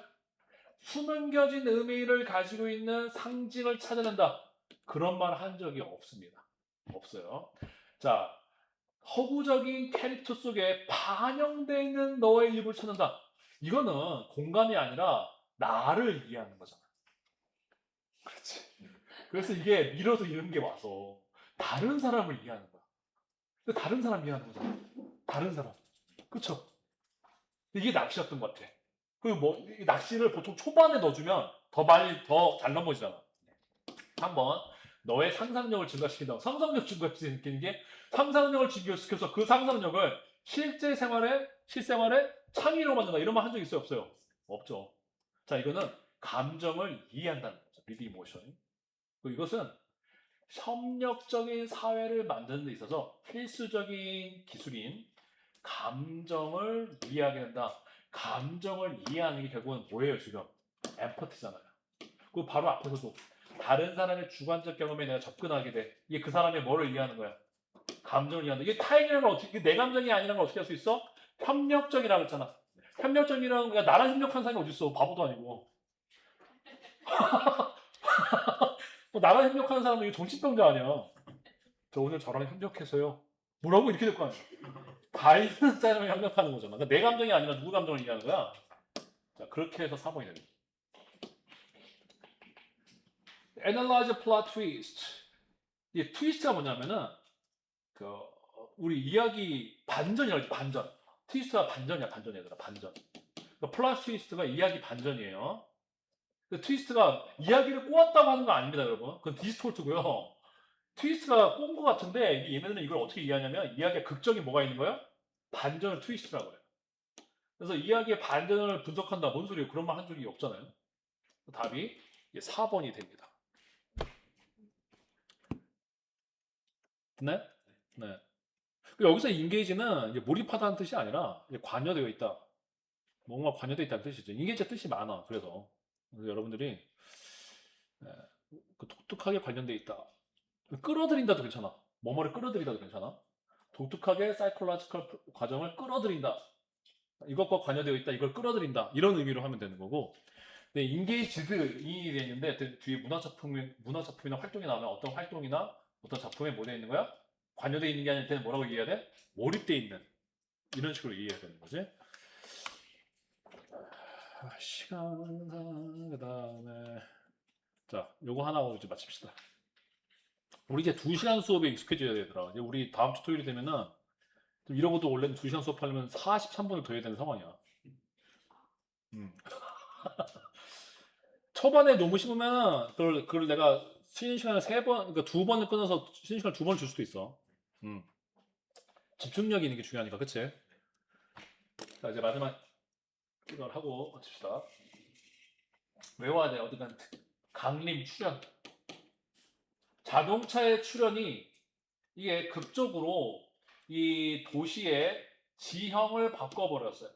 숨겨진 의미를 가지고 있는 상징을 찾아낸다. 그런 말 한 적이 없습니다. 없어요. 자, 허구적인 캐릭터 속에 반영되어 있는 너의 일부를 찾는다. 이거는 공감이 아니라 나를 이해하는 거잖아. 그렇지. 그래서 이게 밀어서 이런 게 와서 다른 사람을 이해하는 거야. 다른 사람 이해하는 거잖아. 다른 사람. 그쵸? 이게 낚시였던 것 같아. 그리고 뭐 낚시를 보통 초반에 넣어주면 더 잘 넘어지잖아. 한번 너의 상상력을 증가시킨다. 상상력 증가시키는 게 상상력을 증가시켜서 그 상상력을 실생활에 창의로 만든다. 이런 말 한 적 있어요? 없어요? 없죠. 자, 이거는 감정을 이해한다는 거죠. 리드 이모션. 이것은 협력적인 사회를 만드는 데 있어서 필수적인 기술인 감정을 이해하게 된다. 감정을 이해하는 게 결국은 뭐예요, 지금? 엠퍼티잖아요. 그 바로 앞에서도 다른 사람의 주관적 경험에 내가 접근하게 돼. 이게 그 사람의 뭐를 이해하는 거야? 감정을 이해한다. 이게 타인이라는 걸 어떻게, 내 감정이 아니라는 걸 어떻게 할 수 있어? 협력적이라고 했잖아. 협력적이라는 게 나랑 협력하는 사람이 어딨어? 바보도 아니고. 나랑 협력하는 사람은 이거 정신병자 아니야. 저 오늘 저랑 협력해서요. 뭐라고 이렇게 될 거 아니야. 다 있는 사람이 협력하는 거잖아. 그러니까 내 감정이 아니라 누구 감정을 이해하는 거야? 자, 그렇게 해서 4번이 됩니다. Analyze plot twist. 이 트위스트가 뭐냐면은 그 우리 이야기 반전이라고 하지, 반전. 트위스트가 반전이야, 반전 얘들아, 반전. 그러니까 플롯 트위스트가 이야기 반전이에요. 그 트위스트가 이야기를 꼬았다고 하는 거 아닙니다, 여러분. 그건 디스톨트고요. 트위스트가 꼰 것 같은데 얘네들은 이걸 어떻게 이해하냐면 이야기에 극적인 뭐가 있는 거예요? 반전을 트위스트라고 해요. 그래서 이야기의 반전을 분석한다. 뭔 소리예요? 그런 말 한 적이 없잖아요. 답이 4번이 됩니다. 네? 네. 여기서 인게이지는 몰입하다는 뜻이 아니라 관여되어 있다. 뭔가 관여되어 있다는 뜻이죠. 인게이지 뜻이 많아. 그래서 여러분들이 네, 독특하게 관련되어 있다. 끌어들인다도 괜찮아. 뭐뭐를 끌어들이다도 괜찮아. 독특하게 사이콜로지컬 과정을 끌어들인다. 이것과 관여되어 있다. 이걸 끌어들인다. 이런 의미로 하면 되는 거고. 네, 인게이지드 이 되어 있는데 뒤에 문화 작품이나 활동이 나오면 어떤 활동이나 어떤 작품에 뭐 되어 있는 거야? 관여되어 있는 게 아닐 때는 뭐라고 이해해야 돼? 몰입되어 있는. 이런 식으로 이해해야 되는 거지. 시간상 그다음에 자, 요거 하나 하고 이제 마칩시다. 우리 이제 2시간 수업에 익숙해져야 되더라. 이제 우리 다음 주 토요일이 되면은 좀 이런 것도 원래는 2시간 수업하려면 43분을 더 해야 되는 상황이야. 음. 초반에 너무 심으면 그걸 내가 쉬는 시간을 3번, 그러니까 2번을 끊어서 쉬는 시간을 2번 줄 수도 있어. 음. 집중력이 있는 게 중요하니까, 그치? 자, 이제 마지막 이걸 하고 마칩시다. 외워야 돼, 어디간 강림 출현. 자동차의 출현이 이게 극적으로 이 도시의 지형을 바꿔버렸어요.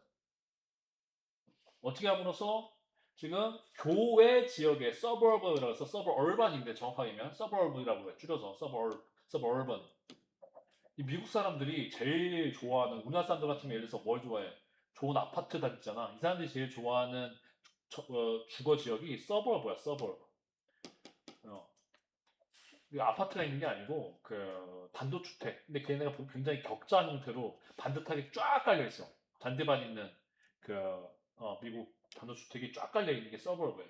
어떻게 함으로써 지금 교외 지역의 서버브라고 해서 서버얼반인데 정확하게면 서버브라고 해 줄여서 서버얼반. 이 미국 사람들이 제일 좋아하는 우리나라 사람들 같으면 예를 들어서 뭘 좋아해? 좋은 아파트 단지잖아. 이 사람들이 제일 좋아하는 주거 지역이 서버브야, 서버브. 어. 그 아파트가 있는 게 아니고 그 단독주택. 근데 걔네가 굉장히 격자 형태로 반듯하게 쫙 깔려 있어. 잔디밭 있는 그 미국 단독주택이 쫙 깔려 있는 게 서버브예요.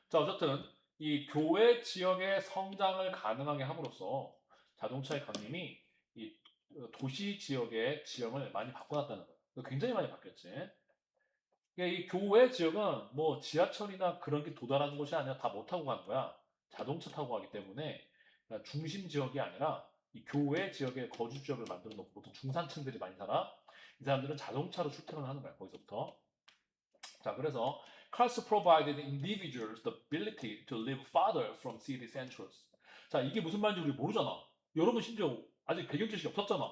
자, 어쨌든 이 교외 지역의 성장을 가능하게 함으로써 자동차의 강림이 이 도시 지역의 지형을 많이 바꿔놨다는 거예요. 굉장히 많이 바뀌었지. 그러니까 이 교외 지역은 뭐 지하철이나 그런 게 도달하는 곳이 아니라 다 못 타고 가는 거야. 자동차 타고 가기 때문에 그러니까 중심 지역이 아니라 이 교외 지역의 거주 지역을 만들어 놓고 보통 중산층들이 많이 살아. 이 사람들은 자동차로 출퇴근을 하는 거야. 거기서부터. 자, 그래서 cars provided individuals the ability to live farther from city centers. 자, 이게 무슨 말인지 우리 모르잖아. 여러분 심지어 아직 배경 지식이 없었잖아.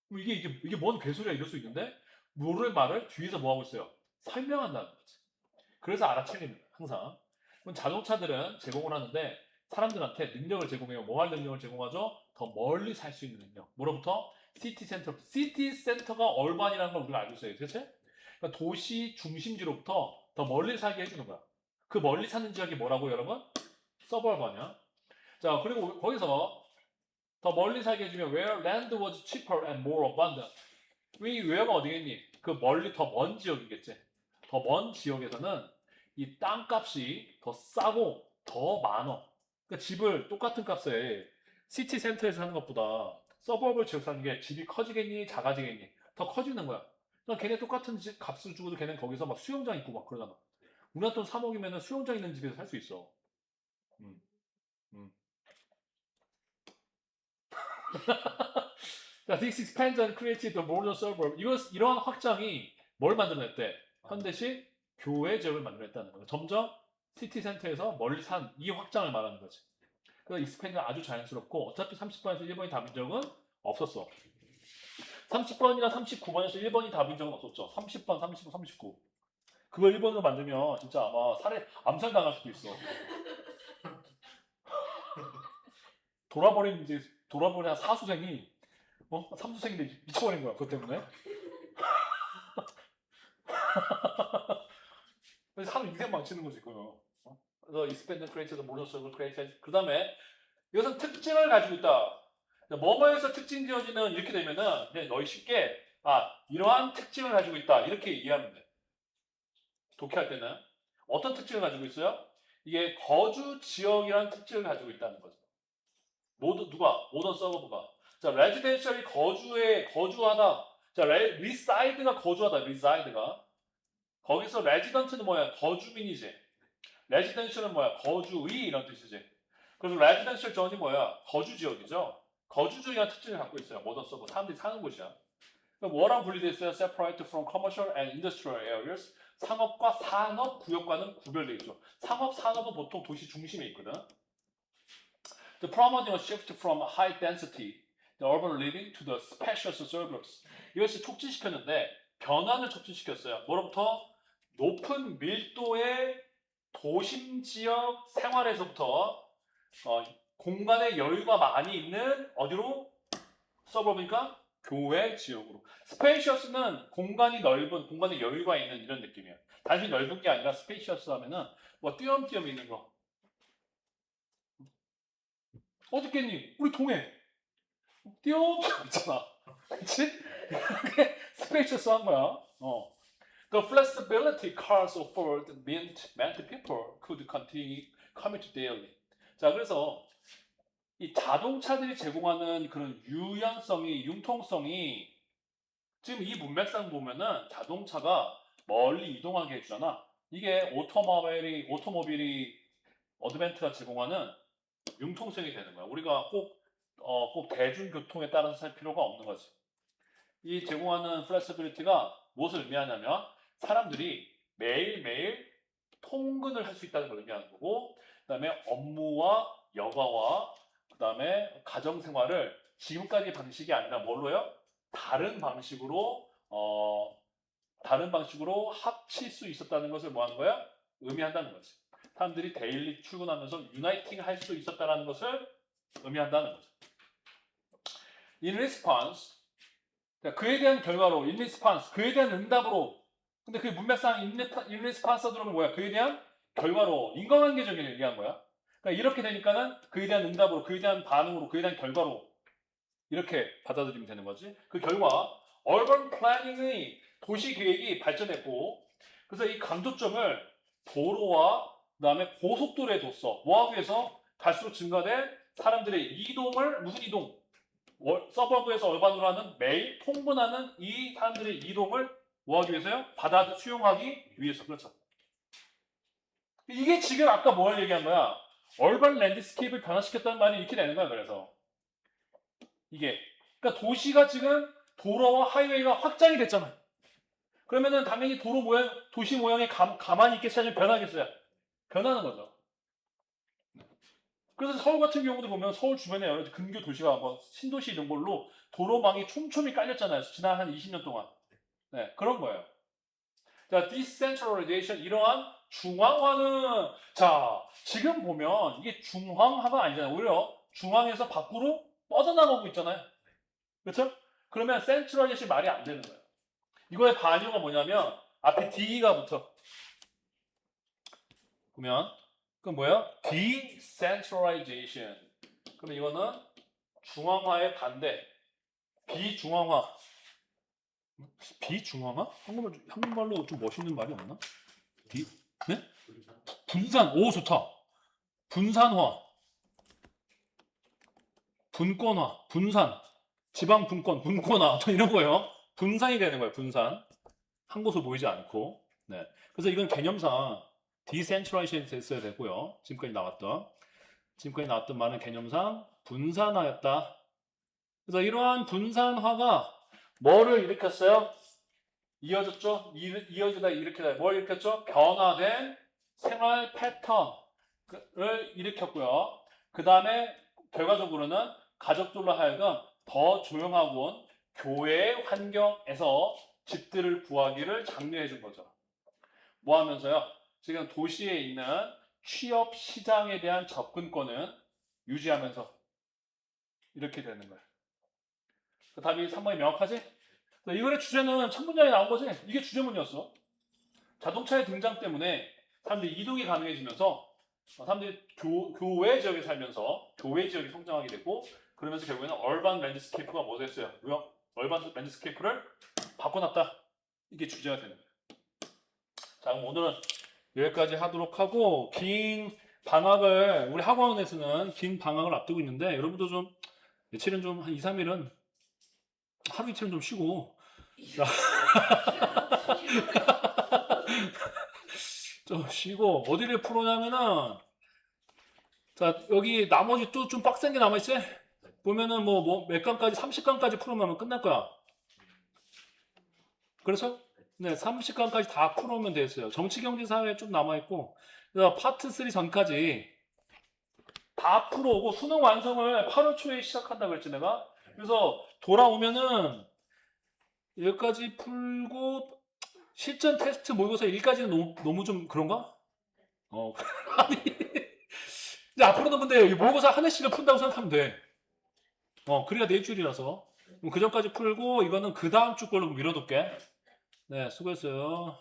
그럼 이게 뭔 개소리야 이럴 수 있는데 모르는 말을 뒤에서 뭐 하고 있어요? 설명한다는 거지. 그래서 알아채립니다. 항상. 그럼 자동차들은 제공을 하는데 사람들한테 능력을 제공해요. 뭐 할 능력을 제공하죠? 더 멀리 살 수 있는 능력. 뭐로부터? 시티 센터. 시티 센터가 얼반이라는 걸 우리가 알고 있어요. 그렇지? 그러니까 도시 중심지로부터 더 멀리 살게 해주는 거야. 그 멀리 사는 지역이 뭐라고 여러분? 서버반이야. 자, 그리고 거기서 더 멀리 살게 해주면 where land was cheaper and more abundant. 이 where가 어디겠니? 그 멀리 더 먼 지역이겠지. 더 먼 지역에서는 이 땅값이 더 싸고 더 많어. 그러니까 집을 똑같은 값에 시티 센터에서 사는 것보다 서버블 지역 사는 게 집이 커지겠니? 작아지겠니? 더 커지는 거야. 그러니까 걔네 똑같은 집 값을 주고도 걔는 거기서 막 수영장 있고 막 그러잖아. 우리나라 돈 3억이면 수영장 있는 집에서 살 수 있어. 음, 음. 자, this expansion created the modern suburb. 이러한 확장이 뭘 만들어냈대? 현대식 교외 지역을 만들어냈다는 거예요. 점점 시티 센터에서 멀리 산 이 확장을 말하는 거지. 그래서 익스펜드가 아주 자연스럽고 어차피 30번에서 1번이 답인 적은 없었어. 30번이나 39번에서 1번이 답인 적은 없었죠. 30번, 35, 39. 그걸 1번으로 만들면 진짜 아마 암살 당할 수도 있어. 돌아버린 사수생이 삼수생인데 미쳐버린 거야. 그것 때문에. 그래서 사람 인생 망치는 거지, 그거. 그래서 expand created monocle created. 그 다음에 이것은 특징을 가지고 있다. 뭐뭐에서 특징 지어지는 이렇게 되면은 그냥 너희 쉽게 이러한 특징을 가지고 있다 이렇게 이해하면 돼. 독해할 때는 어떤 특징을 가지고 있어요? 이게 거주 지역이라는 특징을 가지고 있다는 거죠. 누가? 모던 서버브가. 자, 레지덴셜이 거주하다. 자, 리사이드가 거주하다. 리사이드가. 거기서 레지던트는 뭐야? 거주민이지. 레지던셜은 뭐야? 거주의 이런 뜻이지. 그래서 레지던셜 존이 뭐야? 거주 지역이죠. 거주 지역이라는 특징을 갖고 있어요. 모던 서버. 사람들이 사는 곳이야. 그럼 뭐랑 분리되어 있어요? Separate from commercial and industrial areas. 상업과 산업 구역과는 구별되어 있죠. 상업, 산업은 보통 도시 중심에 있거든. The promoting a shift from high density, the urban living to the spacious suburbs. 이것이 촉진시켰는데 변화를 촉진시켰어요. 뭐로부터? 높은 밀도의 도심 지역 생활에서부터 공간의 여유가 많이 있는 어디로? 서버브니까 교외 지역으로. 스페이셔스는 공간이 넓은, 공간에 여유가 있는 이런 느낌이에요. 단순히 넓은 게 아니라 스페이셔스 하면은 뭐 띄엄띄엄 있는 거. 어딨겠니? 우리 동해. 띄엄띄엄 있잖아. 그치? 그게 스페이셔스 한 거야. The flexibility cars offered meant people could continue commute daily. 자, 그래서 이 자동차들이 제공하는 그런 유연성이, 융통성이 지금 이 문맥상 보면은 자동차가 멀리 이동하게 해주잖아. 이게 오토모빌이 어드벤트가 제공하는 융통성이 되는 거야. 우리가 꼭 대중교통에 따라서 살 필요가 없는 거지. 이 제공하는 플렉시빌리티가 무엇을 의미하냐면 사람들이 매일매일 통근을 할 수 있다는 걸 의미하는 거고, 그 다음에 업무와 여가와 그 다음에 가정생활을 지금까지 방식이 아니라 뭘로요? 다른 방식으로 합칠 수 있었다는 것을 뭐 하는 거야? 의미한다는 거지. 사람들이 데일리 출근하면서 유나이팅 할 수 있었다는 것을 의미한다는 거죠. In response, 그에 대한 결과로, in response, 그에 대한 응답으로. 근데 그 문맥상 in response 들어오면 뭐야? 그에 대한 결과로, 인과관계적인 얘기한 거야. 그러니까 이렇게 되니까는 그에 대한 응답으로, 그에 대한 반응으로, 그에 대한 결과로 이렇게 받아들이면 되는 거지. 그 결과, urban planning의 도시 계획이 발전했고, 그래서 이 강조점을 도로와 그다음에 고속도로에 뒀어. 뭐하기 위해서? 갈수록 증가된 사람들의 이동을, 무슨 이동? 서버브에서 얼반으로 하는 매일 통근하는 이 사람들의 이동을 뭐하기 위해서요? 수용하기 위해서. 그렇죠. 이게 지금 아까 뭘 얘기한 거야? 얼반 랜드스케이프를 변화시켰다는 말이 이렇게 되는 거야. 그래서 이게 그러니까 도시가 지금 도로와 하이웨이가 확장이 됐잖아요. 그러면은 당연히 도시 모양이 가만히 있게 찾으면 변하겠어요? 변하는 거죠. 그래서 서울 같은 경우도 보면 서울 주변에 여러 근교 도시가 뭐 신도시 이런 걸로 도로망이 촘촘히 깔렸잖아요. 지난 한 20년 동안. 네, 그런 거예요. 자, decentralization 이러한 중앙화는 자, 지금 보면 이게 중앙화가 아니잖아요. 오히려 중앙에서 밖으로 뻗어나가고 있잖아요. 그렇죠? 그러면 centralization 말이 안 되는 거예요. 이거의 반유가 뭐냐면 앞에 D가 붙어. 보면 그건 뭐예요? decentralization. 그럼 이거는 중앙화의 반대. 비중앙화. 비중앙화? 한국말로 좀 멋있는 말이 없나? 네? 분산. 오, 좋다. 분산화. 분권화. 분산. 지방 분권화. 이런 거예요. 분산이 되는 거예요. 분산. 한 곳으로 모이지 않고. 네. 그래서 이건 개념상 decentralization 됐어야 되고요. 지금까지 나왔던 말은 개념상 분산화였다. 그래서 이러한 분산화가 뭐를 일으켰어요? 이어졌죠? 이어지다 일으키다. 뭘 일으켰죠? 변화된 생활 패턴을 일으켰고요. 그 다음에 결과적으로는 가족들로 하여금 더 조용하고 교외 환경에서 집들을 구하기를 장려해 준 거죠. 뭐 하면서요? 지금 도시에 있는 취업 시장에 대한 접근권은 유지하면서 이렇게 되는 거예요. 그 답이 3번이 명확하지? 이 글의 주제는 첫 문장에 나온 거지? 이게 주제문이었어. 자동차의 등장 때문에 사람들이 이동이 가능해지면서 사람들이 교외 지역에 살면서 교외 지역이 성장하게 되고 그러면서 결국에는 얼반 랜드스케이프가 뭐 됐어요? 얼반 랜드스케이프를 바꿔놨다. 이게 주제가 되는 거예요. 자, 그럼 오늘은 여기까지 하도록 하고, 긴 방학을, 우리 학원에서는 긴 방학을 앞두고 있는데, 여러분도 좀, 며칠은 좀, 한 2, 3일은, 하루 이틀은 좀 쉬고, 자, 좀 쉬고, 어디를 풀어냐면은, 자, 여기 나머지 또 좀 빡센 게 남아있지? 보면은 몇 강까지, 30강까지 풀으면 끝날 거야. 그래서, 네, 30강까지 다 풀어오면 되겠어요. 정치, 경제, 사회 좀 남아있고, 그래서 파트 3 전까지 다 풀어오고, 수능 완성을 8월 초에 시작한다고 했지, 내가? 그래서 돌아오면은, 여기까지 풀고, 실전 테스트 모의고사 1까지는 너무 좀 그런가? 아니. 이제 앞으로는 근데 이 모의고사 한 해씩을 푼다고 생각하면 돼. 그래야 네 줄이라서. 그 전까지 풀고, 이거는 그 다음 주 걸로 미뤄둘게. 네, 수고했어요.